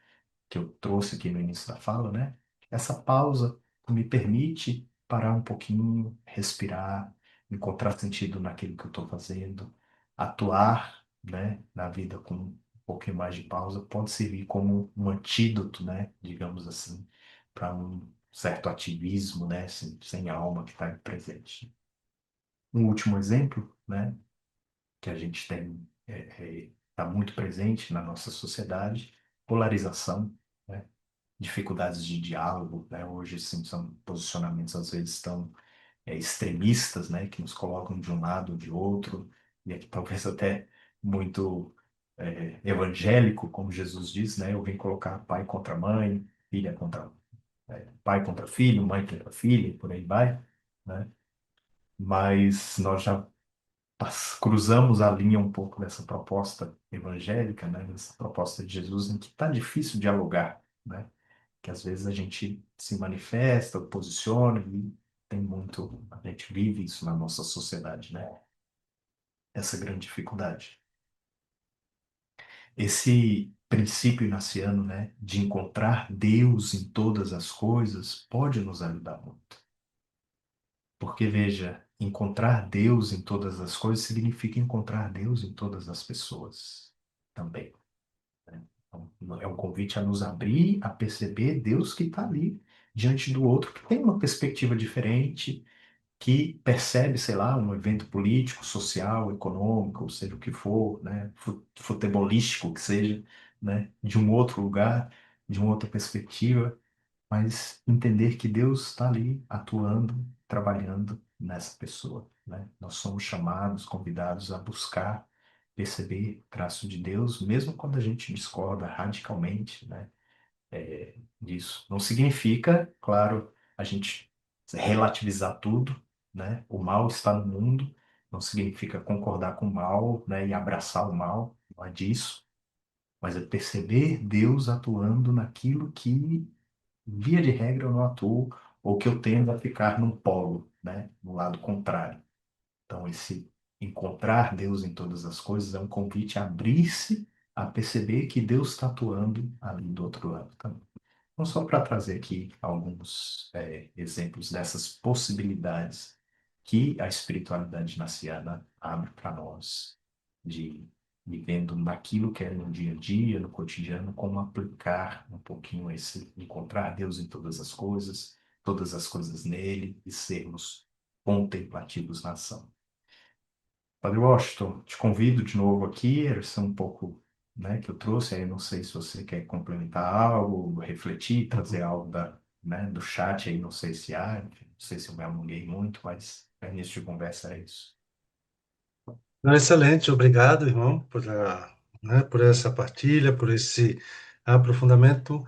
que eu trouxe aqui no início da fala, né? Essa pausa me permite parar um pouquinho, respirar, encontrar sentido naquilo que eu estou fazendo, atuar, né, na vida com um pouquinho mais de pausa pode servir como um antídoto, né, digamos assim, para um certo ativismo, né, sem alma que está presente. Um último exemplo, né, que a gente tem está muito presente na nossa sociedade, polarização, né? Dificuldades de diálogo, né? Hoje, sim, são posicionamentos às vezes tão extremistas, né? Que nos colocam de um lado ou de outro, e aqui talvez até muito evangélico, como Jesus diz, né? Eu vim colocar pai contra mãe, filha contra pai contra filho, mãe contra filha, e por aí vai, né? Mas nós já cruzamos a linha um pouco dessa proposta evangélica, né? Dessa proposta de Jesus, em que está difícil dialogar, né? Que às vezes a gente se manifesta, posiciona, e tem muito, a gente vive isso na nossa sociedade, né? Essa grande dificuldade. Esse princípio inaciano, né, de encontrar Deus em todas as coisas, pode nos ajudar muito. Porque, veja, encontrar Deus em todas as coisas significa encontrar Deus em todas as pessoas também, né? Então, é um convite a nos abrir, a perceber Deus que está ali diante do outro, que tem uma perspectiva diferente, que percebe, sei lá, um evento político, social, econômico, ou seja o que for, né, futebolístico que seja, né, de um outro lugar, de uma outra perspectiva, mas entender que Deus está ali atuando, trabalhando nessa pessoa, né? Nós somos chamados, convidados a buscar perceber o traço de Deus, mesmo quando a gente discorda radicalmente, né, disso. Não significa, claro, a gente relativizar tudo, né? O mal está no mundo, não significa concordar com o mal, né, e abraçar o mal, não é disso, mas é perceber Deus atuando naquilo que, via de regra, eu não atuo, ou que eu tendo a ficar num polo, né, no lado contrário. Então, esse encontrar Deus em todas as coisas é um convite a abrir-se a perceber que Deus está atuando ali do outro lado também. Então, só para trazer aqui alguns exemplos dessas possibilidades que a espiritualidade naciana abre para nós, de vivendo naquilo que é no dia a dia, no cotidiano, como aplicar um pouquinho esse, encontrar Deus em todas as coisas nele e sermos contemplativos na ação. Padre Washington, te convido de novo aqui, esse é um pouco, né, que eu trouxe, aí não sei se você quer complementar algo, refletir, trazer algo do chat aí, não sei se há, enfim, não sei se eu me alonguei muito, mas é início de conversa é isso. Não, excelente, obrigado, irmão, por essa partilha, por esse aprofundamento.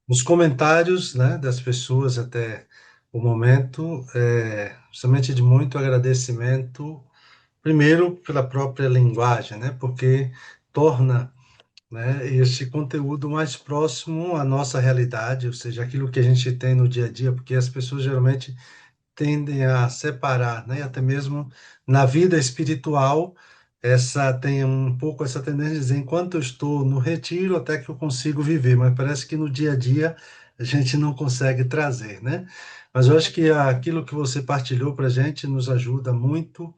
Os comentários, né, das pessoas até o momento, justamente de muito agradecimento, primeiro pela própria linguagem, né, porque torna, né, esse conteúdo mais próximo à nossa realidade, ou seja, aquilo que a gente tem no dia a dia, porque as pessoas geralmente tendem a separar, né? Até mesmo na vida espiritual, essa tem um pouco essa tendência de dizer, enquanto eu estou no retiro, até que eu consigo viver, mas parece que no dia a dia a gente não consegue trazer, né? Mas eu acho que aquilo que você partilhou para a gente nos ajuda muito,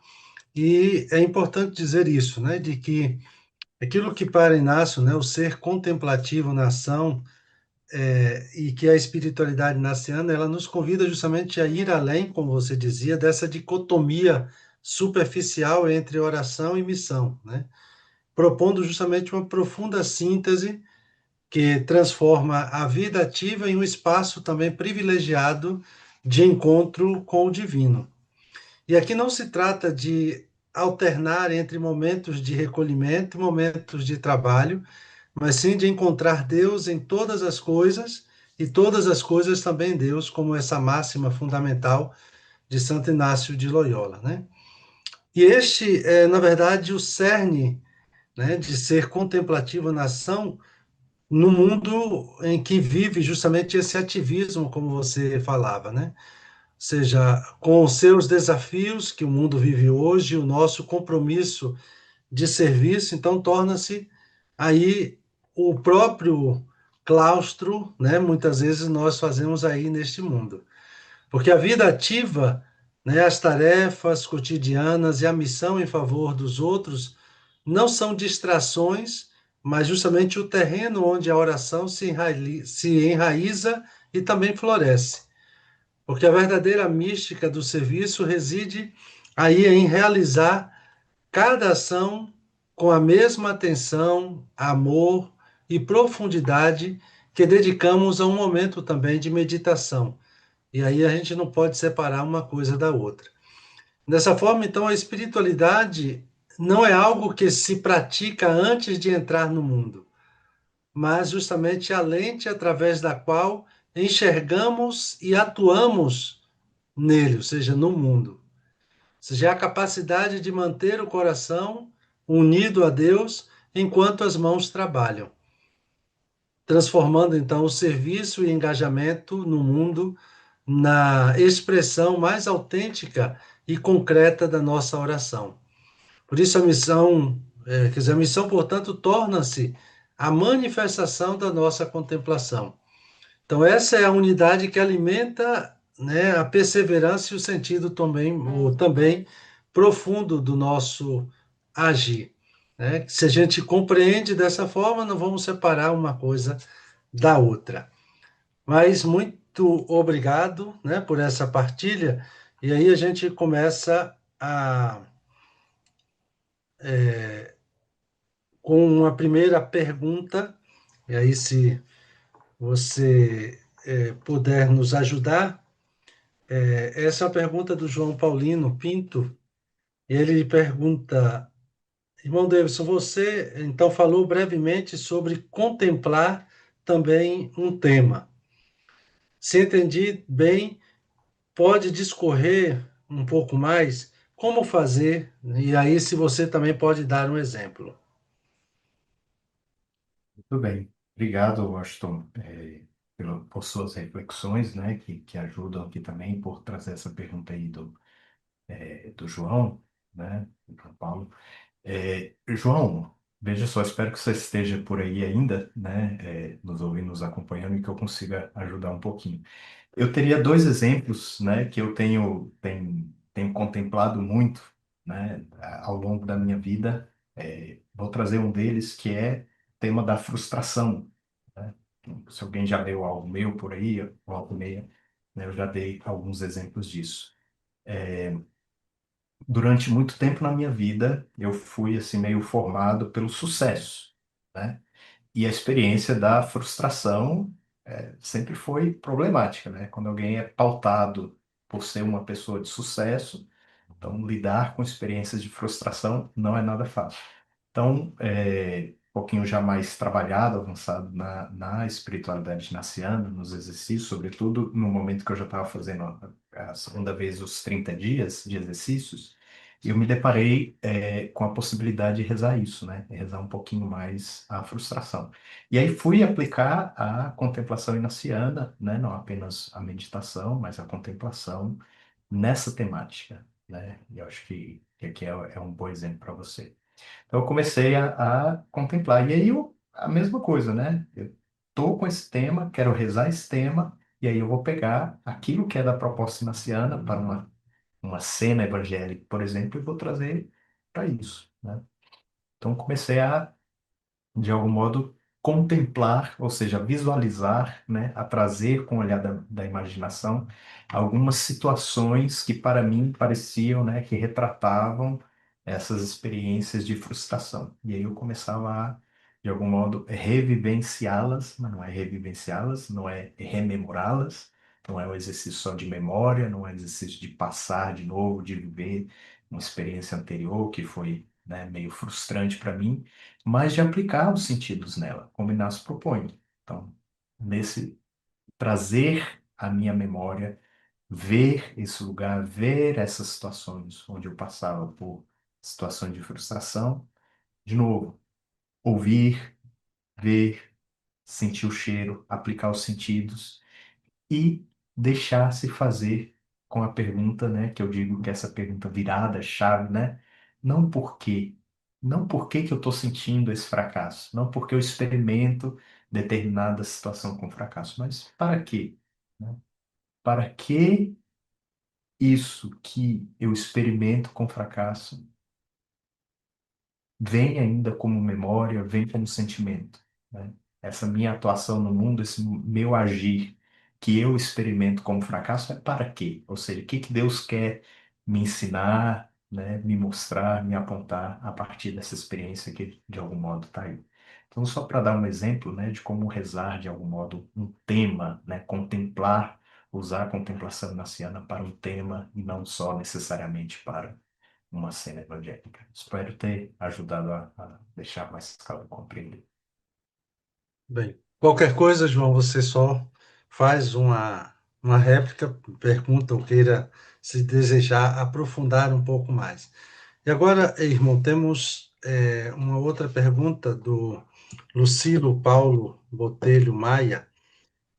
e é importante dizer isso, né? De que aquilo que para Inácio, né, o ser contemplativo na ação, e que a espiritualidade naciana ela nos convida justamente a ir além, como você dizia, dessa dicotomia superficial entre oração e missão, né? Propondo justamente uma profunda síntese que transforma a vida ativa em um espaço também privilegiado de encontro com o divino. E aqui não se trata de alternar entre momentos de recolhimento e momentos de trabalho, mas sim de encontrar Deus em todas as coisas e todas as coisas também Deus, como essa máxima fundamental de Santo Inácio de Loyola, né? E este é, na verdade, o cerne, né, de ser contemplativo na ação no mundo em que vive justamente esse ativismo, como você falava, né? Ou seja, com os seus desafios que o mundo vive hoje, o nosso compromisso de serviço, então torna-se aí o próprio claustro, né? Muitas vezes nós fazemos aí neste mundo. Porque a vida ativa, né, as tarefas cotidianas e a missão em favor dos outros não são distrações, mas justamente o terreno onde a oração se enraiza e também floresce. Porque a verdadeira mística do serviço reside aí em realizar cada ação com a mesma atenção, amor e profundidade que dedicamos a um momento também de meditação. E aí a gente não pode separar uma coisa da outra. Dessa forma, então, a espiritualidade não é algo que se pratica antes de entrar no mundo, mas justamente a lente através da qual enxergamos e atuamos nele, ou seja, no mundo. Ou seja, é a capacidade de manter o coração unido a Deus enquanto as mãos trabalham. transformando então o serviço e engajamento no mundo na expressão mais autêntica e concreta da nossa oração. Por isso a missão, quer dizer, a missão, portanto, torna-se a manifestação da nossa contemplação. Então, essa é a unidade que alimenta, né, a perseverança e o sentido também, também profundo do nosso agir. Né? Se a gente compreende dessa forma, não vamos separar uma coisa da outra. Mas muito obrigado, né, por essa partilha. E aí a gente começa com uma primeira pergunta. E aí, se você puder nos ajudar. Essa é a pergunta do João Paulino Pinto. Ele pergunta: Irmão Davidson, você então falou brevemente sobre contemplar também um tema. Se entendi bem, pode discorrer um pouco mais como fazer, e aí se você também pode dar um exemplo. Muito bem. Obrigado, Washington, por suas reflexões, né, que ajudam aqui também, por trazer essa pergunta aí do João, né, do João Paulo. João, veja só, espero que você esteja por aí ainda, né, nos ouvindo, nos acompanhando e que eu consiga ajudar um pouquinho. Eu teria dois exemplos, né, que eu tenho contemplado muito, né, ao longo da minha vida. Vou trazer um deles que é o tema da frustração, né? Se alguém já leu algo meu por aí, ou algo meia, né, eu já dei alguns exemplos disso. Durante muito tempo na minha vida, eu fui assim meio formado pelo sucesso, né? E a experiência da frustração sempre foi problemática, né? Quando alguém é pautado por ser uma pessoa de sucesso, então lidar com experiências de frustração não é nada fácil. Então, um pouquinho já mais trabalhado, avançado na espiritualidade naciana, nos exercícios, sobretudo no momento que eu já estava fazendo a segunda vez os 30 dias de exercícios, eu me deparei com a possibilidade de rezar isso, né? Rezar um pouquinho mais a frustração. E aí fui aplicar a contemplação inaciana, né? Não apenas a meditação, mas a contemplação nessa temática, né? E eu acho que aqui é um bom exemplo para você. Então eu comecei a contemplar. E aí a mesma coisa, né? Eu tô com esse tema, quero rezar esse tema, e aí eu vou pegar aquilo que é da proposta inaciana para uma cena evangélica, por exemplo, e vou trazer para isso, né? Então comecei a de algum modo, contemplar, ou seja, visualizar, né, a trazer com o olhar da imaginação algumas situações que para mim pareciam, né, que retratavam essas experiências de frustração. E aí eu começava a, de algum modo, revivenciá-las, mas não é revivenciá-las, não é rememorá-las, não é um exercício só de memória, não é um exercício de passar de novo, de viver uma experiência anterior que foi, né, meio frustrante para mim, mas de aplicar os sentidos nela, como Inácio propõe. Então, nesse trazer a minha memória, ver esse lugar, ver essas situações onde eu passava por situações de frustração, de novo, ouvir, ver, sentir o cheiro, aplicar os sentidos e deixar-se fazer com a pergunta, né, que eu digo que essa pergunta virada, chave, né? Não por quê, não por que que eu estou sentindo esse fracasso, não porque eu experimento determinada situação com fracasso, mas para quê? Né? Para que isso que eu experimento com fracasso vem ainda como memória, vem como sentimento, né? Essa minha atuação no mundo, esse meu agir que eu experimento como fracasso é para quê? Ou seja, o que que Deus quer me ensinar, né? Me mostrar, me apontar a partir dessa experiência que de algum modo está aí. Então, só para dar um exemplo, né, de como rezar de algum modo um tema, né, contemplar, usar a contemplação inaciana para um tema e não só necessariamente para uma cena evangélica. Espero ter ajudado a deixar mais claro compreender. Bem, qualquer coisa, João, você só faz uma réplica, pergunta ou queira, se desejar aprofundar um pouco mais. E agora, irmão, temos uma outra pergunta do Lucilo Paulo Botelho Maia,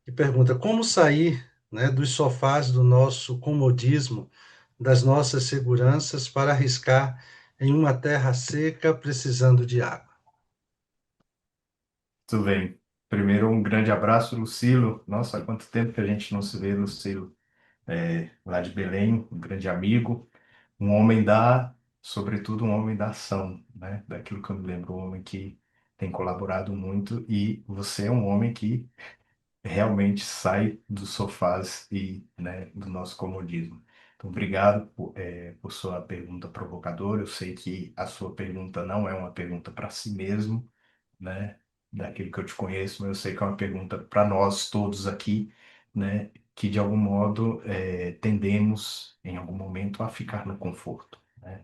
que pergunta como sair, né, dos sofás do nosso comodismo, das nossas seguranças para arriscar em uma terra seca precisando de água. Tudo bem. Primeiro, um grande abraço, Lucilo. Nossa, há quanto tempo que a gente não se vê, Lucilo. Lá de Belém, um grande amigo, um homem sobretudo um homem da ação, né? Daquilo que eu me lembro, um homem que tem colaborado muito e você é um homem que realmente sai dos sofás e, né, do nosso comodismo. Então, obrigado por sua pergunta provocadora. Eu sei que a sua pergunta não é uma pergunta para si mesmo, né? Daquilo que eu te conheço, mas eu sei que é uma pergunta para nós todos aqui, né? Que de algum modo tendemos, em algum momento, a ficar no conforto, né?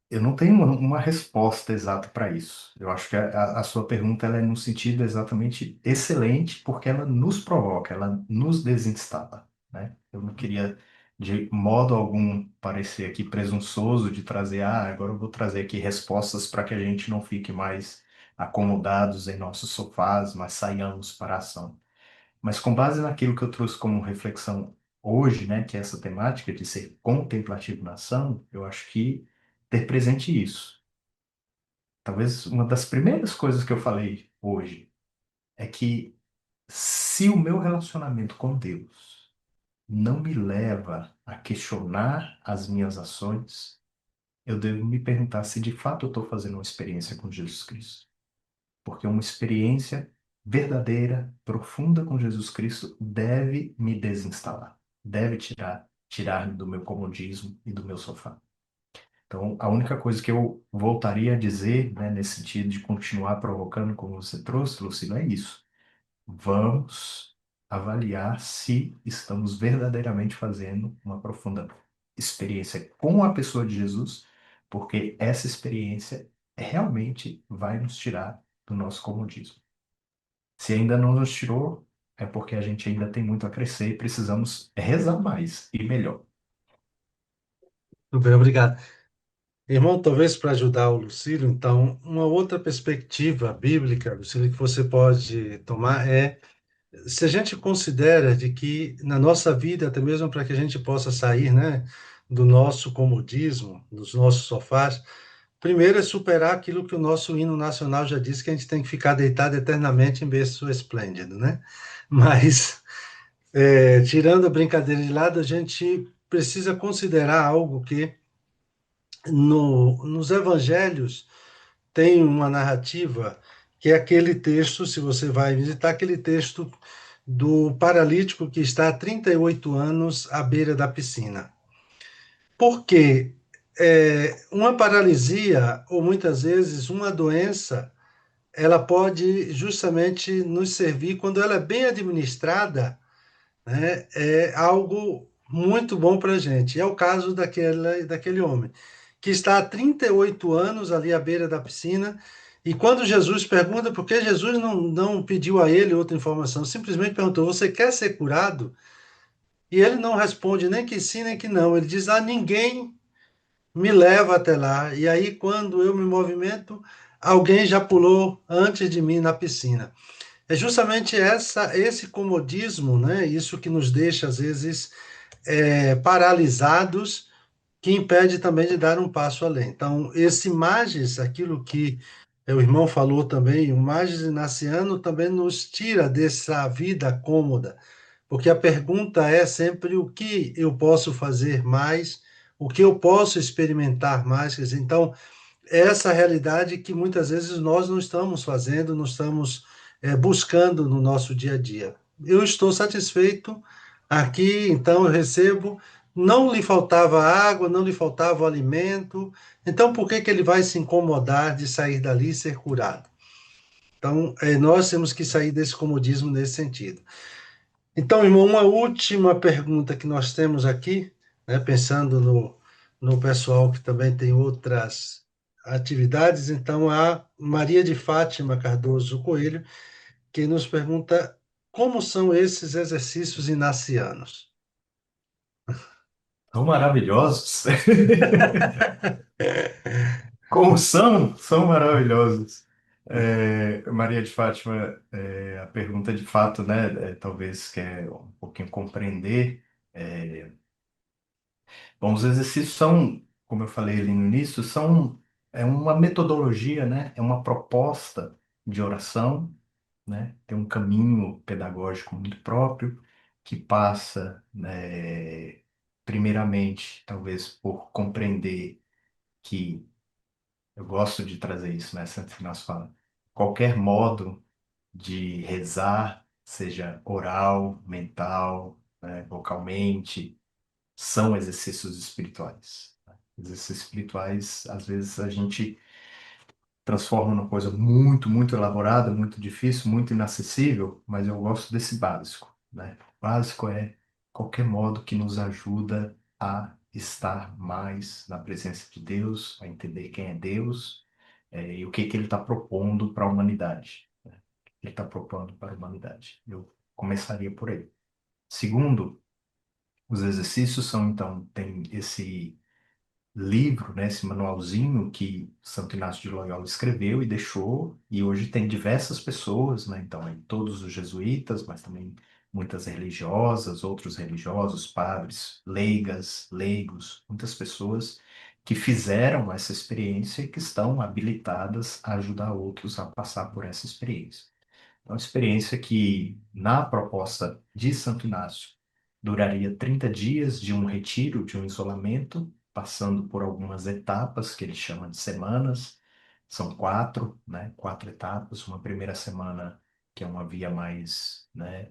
Eu não tenho uma resposta exata para isso. Eu acho que a sua pergunta ela é no sentido exatamente excelente, porque ela nos provoca, ela nos desinstala, né? Eu não queria de modo algum parecer aqui presunçoso de trazer, agora eu vou trazer aqui respostas para que a gente não fique mais acomodados em nossos sofás, mas saiamos para a ação. Mas com base naquilo que eu trouxe como reflexão hoje, né, que é essa temática de ser contemplativo na ação, eu acho que ter presente isso. Talvez uma das primeiras coisas que eu falei hoje é que se o meu relacionamento com Deus não me leva a questionar as minhas ações, eu devo me perguntar se de fato eu estou fazendo uma experiência com Jesus Cristo. Porque uma experiência verdadeira, profunda com Jesus Cristo deve me desinstalar, deve tirar-me do meu comodismo e do meu sofá. Então, a única coisa que eu voltaria a dizer, né, nesse sentido de continuar provocando, como você trouxe, Lucila, é isso. Vamos avaliar se estamos verdadeiramente fazendo uma profunda experiência com a pessoa de Jesus, porque essa experiência realmente vai nos tirar do nosso comodismo. Se ainda não nos tirou, é porque a gente ainda tem muito a crescer e precisamos rezar mais e melhor. Tudo bem, obrigado. Irmão, talvez para ajudar o Lucílio, então, uma outra perspectiva bíblica, Lucílio, que você pode tomar é, se a gente considera de que na nossa vida, até mesmo para que a gente possa sair, né, do nosso comodismo, dos nossos sofás, primeiro é superar aquilo que o nosso hino nacional já disse, que a gente tem que ficar deitado eternamente em berço esplêndido, né? Mas, tirando a brincadeira de lado, a gente precisa considerar algo que nos evangelhos tem uma narrativa que é aquele texto, se você vai visitar, aquele texto do paralítico que está há 38 anos à beira da piscina. Porque uma paralisia, ou muitas vezes uma doença, ela pode justamente nos servir, quando ela é bem administrada, né, é algo muito bom para a gente. É o caso daquele homem, que está há 38 anos ali à beira da piscina, e quando Jesus pergunta, por que Jesus não pediu a ele outra informação, simplesmente perguntou: Você quer ser curado? E ele não responde nem que sim, nem que não. Ele diz: ninguém me leva até lá. E aí, quando eu me movimento, alguém já pulou antes de mim na piscina. É justamente esse comodismo, né? Isso que nos deixa, às vezes, paralisados, que impede também de dar um passo além. Então, esse Magis, aquilo que o irmão falou também, o Magis Inaciano também nos tira dessa vida cômoda, porque a pergunta é sempre o que eu posso fazer mais, o que eu posso experimentar mais. Quer dizer, então, essa realidade que muitas vezes nós não estamos fazendo, não estamos buscando no nosso dia a dia. Eu estou satisfeito aqui, então eu recebo, não lhe faltava água, não lhe faltava o alimento, então por que que ele vai se incomodar de sair dali e ser curado? Então, nós temos que sair desse comodismo nesse sentido. Então, irmão, uma última pergunta que nós temos aqui, né, pensando no pessoal que também tem outras atividades. Então, a Maria de Fátima Cardoso Coelho, que nos pergunta como são esses exercícios inacianos. São maravilhosos. Como são? São maravilhosos. Maria de Fátima, a pergunta de fato, né, talvez quer um pouquinho compreender. é, Bom, os exercícios são, como eu falei ali no início, é uma metodologia, né? É uma proposta de oração, né? Tem um caminho pedagógico muito próprio que passa, né, primeiramente, talvez por compreender que eu gosto de trazer isso, né? Sempre que nós falamos, qualquer modo de rezar, seja oral, mental, né, vocalmente são exercícios espirituais. Exercícios espirituais, às vezes a gente transforma numa coisa muito, muito elaborada, muito difícil, muito inacessível, mas eu gosto desse básico, né? O básico é qualquer modo que nos ajuda a estar mais na presença de Deus, a entender quem é Deus, e o que que ele está propondo para a humanidade, né? O que ele está propondo para a humanidade. Eu começaria por aí. Segundo, os exercícios são, então, tem esse livro, né, esse manualzinho que Santo Inácio de Loyola escreveu e deixou, e hoje tem diversas pessoas, né, então, aí, todos os jesuítas, mas também muitas religiosas, outros religiosos, padres, leigas, leigos, muitas pessoas que fizeram essa experiência e que estão habilitadas a ajudar outros a passar por essa experiência. É uma experiência que, na proposta de Santo Inácio, duraria 30 dias de um retiro, de um isolamento, passando por algumas etapas que ele chama de semanas. São quatro, né? Quatro etapas. Uma primeira semana que é uma via mais, né,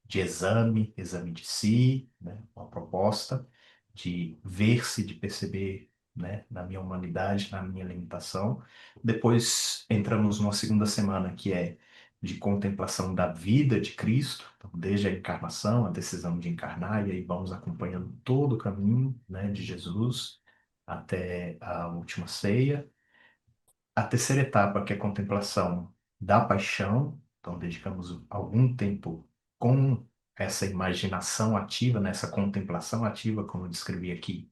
de exame, exame de si, né? Uma proposta de ver-se, de perceber, né, na minha humanidade, na minha limitação. Depois entramos numa segunda semana que é de contemplação da vida de Cristo, então, desde a encarnação, a decisão de encarnar, e aí vamos acompanhando todo o caminho, né, de Jesus até a última ceia. A terceira etapa, que é a contemplação da paixão, então dedicamos algum tempo com essa imaginação ativa, nessa contemplação ativa, como eu descrevi aqui,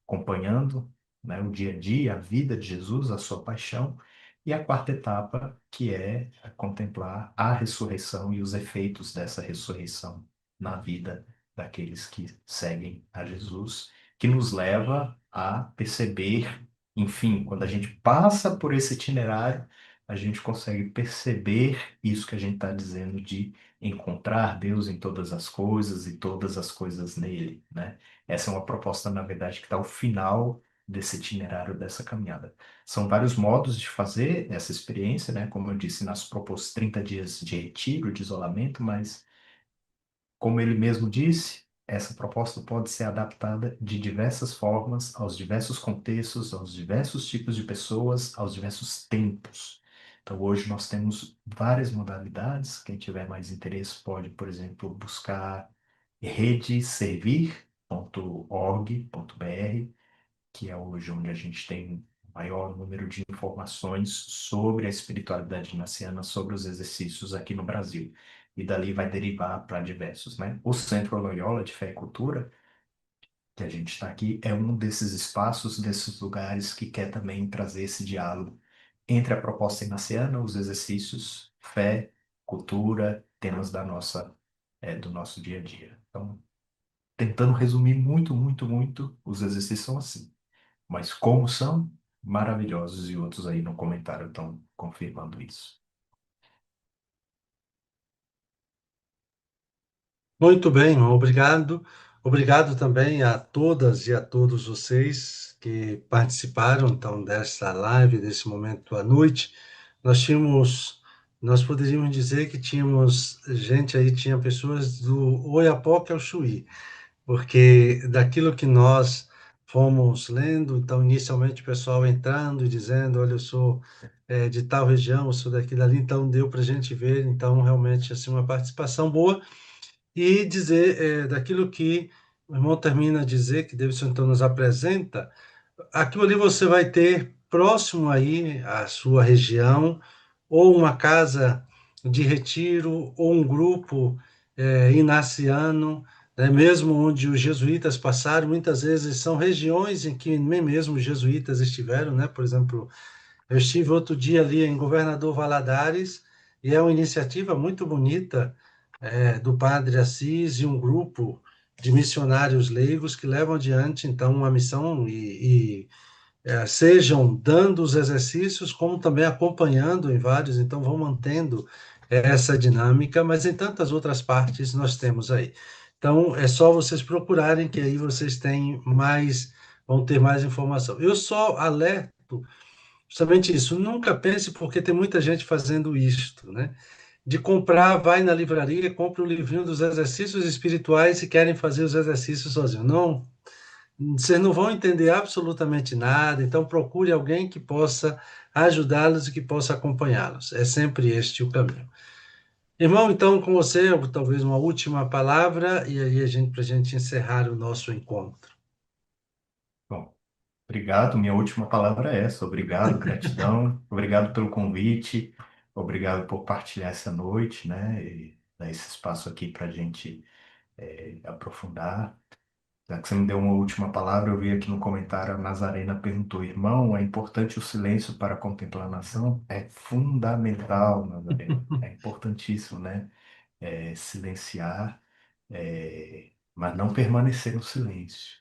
acompanhando, né, o dia a dia, a vida de Jesus, a sua paixão, e a quarta etapa, que é contemplar a ressurreição e os efeitos dessa ressurreição na vida daqueles que seguem a Jesus, que nos leva a perceber, enfim, quando a gente passa por esse itinerário, a gente consegue perceber isso que a gente está dizendo de encontrar Deus em todas as coisas e todas as coisas nele, né? Essa é uma proposta, na verdade, que está ao final desse itinerário, dessa caminhada. São vários modos de fazer essa experiência, né? Como eu disse, nas propôs 30 dias de retiro, de isolamento, mas, como ele mesmo disse, essa proposta pode ser adaptada de diversas formas, aos diversos contextos, aos diversos tipos de pessoas, aos diversos tempos. Então, hoje nós temos várias modalidades. Quem tiver mais interesse pode, por exemplo, buscar redeservir.org.br, que é hoje onde a gente tem o maior número de informações sobre a espiritualidade ignaciana, sobre os exercícios aqui no Brasil. E dali vai derivar para diversos, né? O Centro Loyola de Fé e Cultura, que a gente está aqui, é um desses espaços, desses lugares que quer também trazer esse diálogo entre a proposta ignaciana, os exercícios, fé, cultura, temas do nosso dia a dia. Então, tentando resumir muito, muito, muito, os exercícios são assim. Mas como são maravilhosos, e outros aí no comentário estão confirmando isso. Muito bem, obrigado. Obrigado também a todas e a todos vocês que participaram então desta live, desse momento à noite. Nós tínhamos, nós poderíamos dizer que tínhamos gente aí, tinha pessoas do Oiapoque ao Chuí, porque daquilo que nós fomos lendo, então inicialmente o pessoal entrando e dizendo, olha, eu sou de tal região, eu sou daquilo ali, então deu para a gente ver, então realmente assim uma participação boa e dizer daquilo que o irmão termina a dizer, que Davidson então nos apresenta, aquilo ali você vai ter próximo aí à sua região, ou uma casa de retiro, ou um grupo inaciano, né? Mesmo onde os jesuítas passaram, muitas vezes são regiões em que nem mesmo os jesuítas estiveram, né? Por exemplo, eu estive outro dia ali em Governador Valadares e é uma iniciativa muito bonita do Padre Assis e um grupo de missionários leigos que levam adiante então uma missão sejam dando os exercícios como também acompanhando em vários, então vão mantendo essa dinâmica, mas em tantas outras partes nós temos aí. Então é só vocês procurarem que aí vocês têm mais, vão ter mais informação. Eu só alerto justamente isso. Nunca pense, porque tem muita gente fazendo isto, né? De comprar, vai na livraria, compra o livrinho dos exercícios espirituais e querem fazer os exercícios sozinho. Não, vocês não vão entender absolutamente nada, então procure alguém que possa ajudá-los e que possa acompanhá-los. É sempre este o caminho. Irmão, então, com você, talvez uma última palavra, e aí para a gente encerrar o nosso encontro. Bom, obrigado. Minha última palavra é essa. Obrigado, gratidão. Obrigado pelo convite. Obrigado por partilhar essa noite, né? E dar esse espaço aqui para a gente aprofundar. Já que você me deu uma última palavra, eu vi aqui no comentário a Nazarena perguntou: irmão, é importante o silêncio para contemplar a nação? É fundamental, Nazarena. É importantíssimo, né? Silenciar, mas não permanecer no silêncio,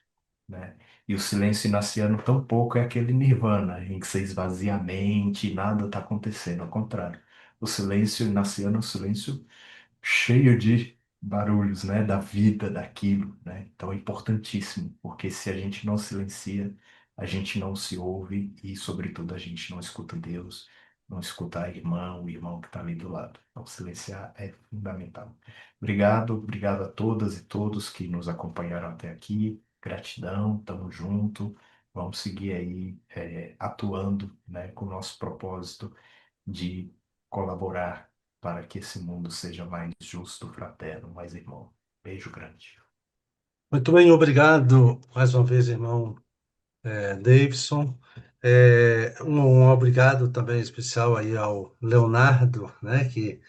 né? E o silêncio inaciano tampouco é aquele nirvana em que você esvazia a mente e nada está acontecendo. Ao contrário, o silêncio inaciano é um silêncio cheio de barulhos, né, da vida, daquilo, né? Então é importantíssimo, porque se a gente não silencia, a gente não se ouve e, sobretudo, a gente não escuta Deus, não escuta a irmã, o irmão que está ali do lado. Então, silenciar é fundamental. Obrigado, obrigado a todas e todos que nos acompanharam até aqui. Gratidão, tamo junto. Vamos seguir aí, atuando, né, com o nosso propósito de colaborar para que esse mundo seja mais justo, fraterno, mais irmão. Beijo grande. Muito bem, obrigado mais uma vez, irmão Davidson. Um obrigado também especial aí ao Leonardo, né, que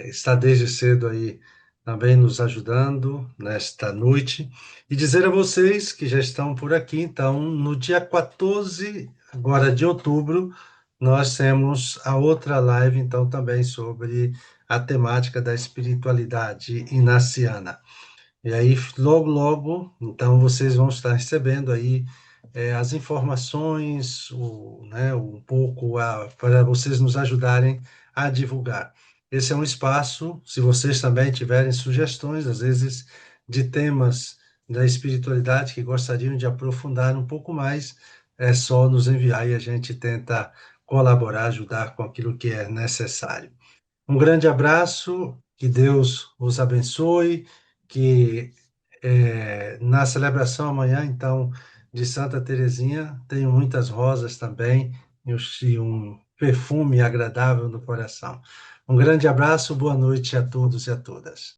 está desde cedo aí também nos ajudando nesta noite. E dizer a vocês que já estão por aqui, então, no dia 14 agora de outubro, nós temos a outra live, então, também sobre a temática da espiritualidade inaciana. E aí, logo, logo, então, vocês vão estar recebendo aí as informações, né, um pouco para vocês nos ajudarem a divulgar. Esse é um espaço, se vocês também tiverem sugestões, às vezes, de temas da espiritualidade que gostariam de aprofundar um pouco mais, é só nos enviar e a gente tenta colaborar, ajudar com aquilo que é necessário. Um grande abraço, que Deus os abençoe, que na celebração amanhã, então, de Santa Teresinha, tenho muitas rosas também e um perfume agradável no coração. Um grande abraço, boa noite a todos e a todas.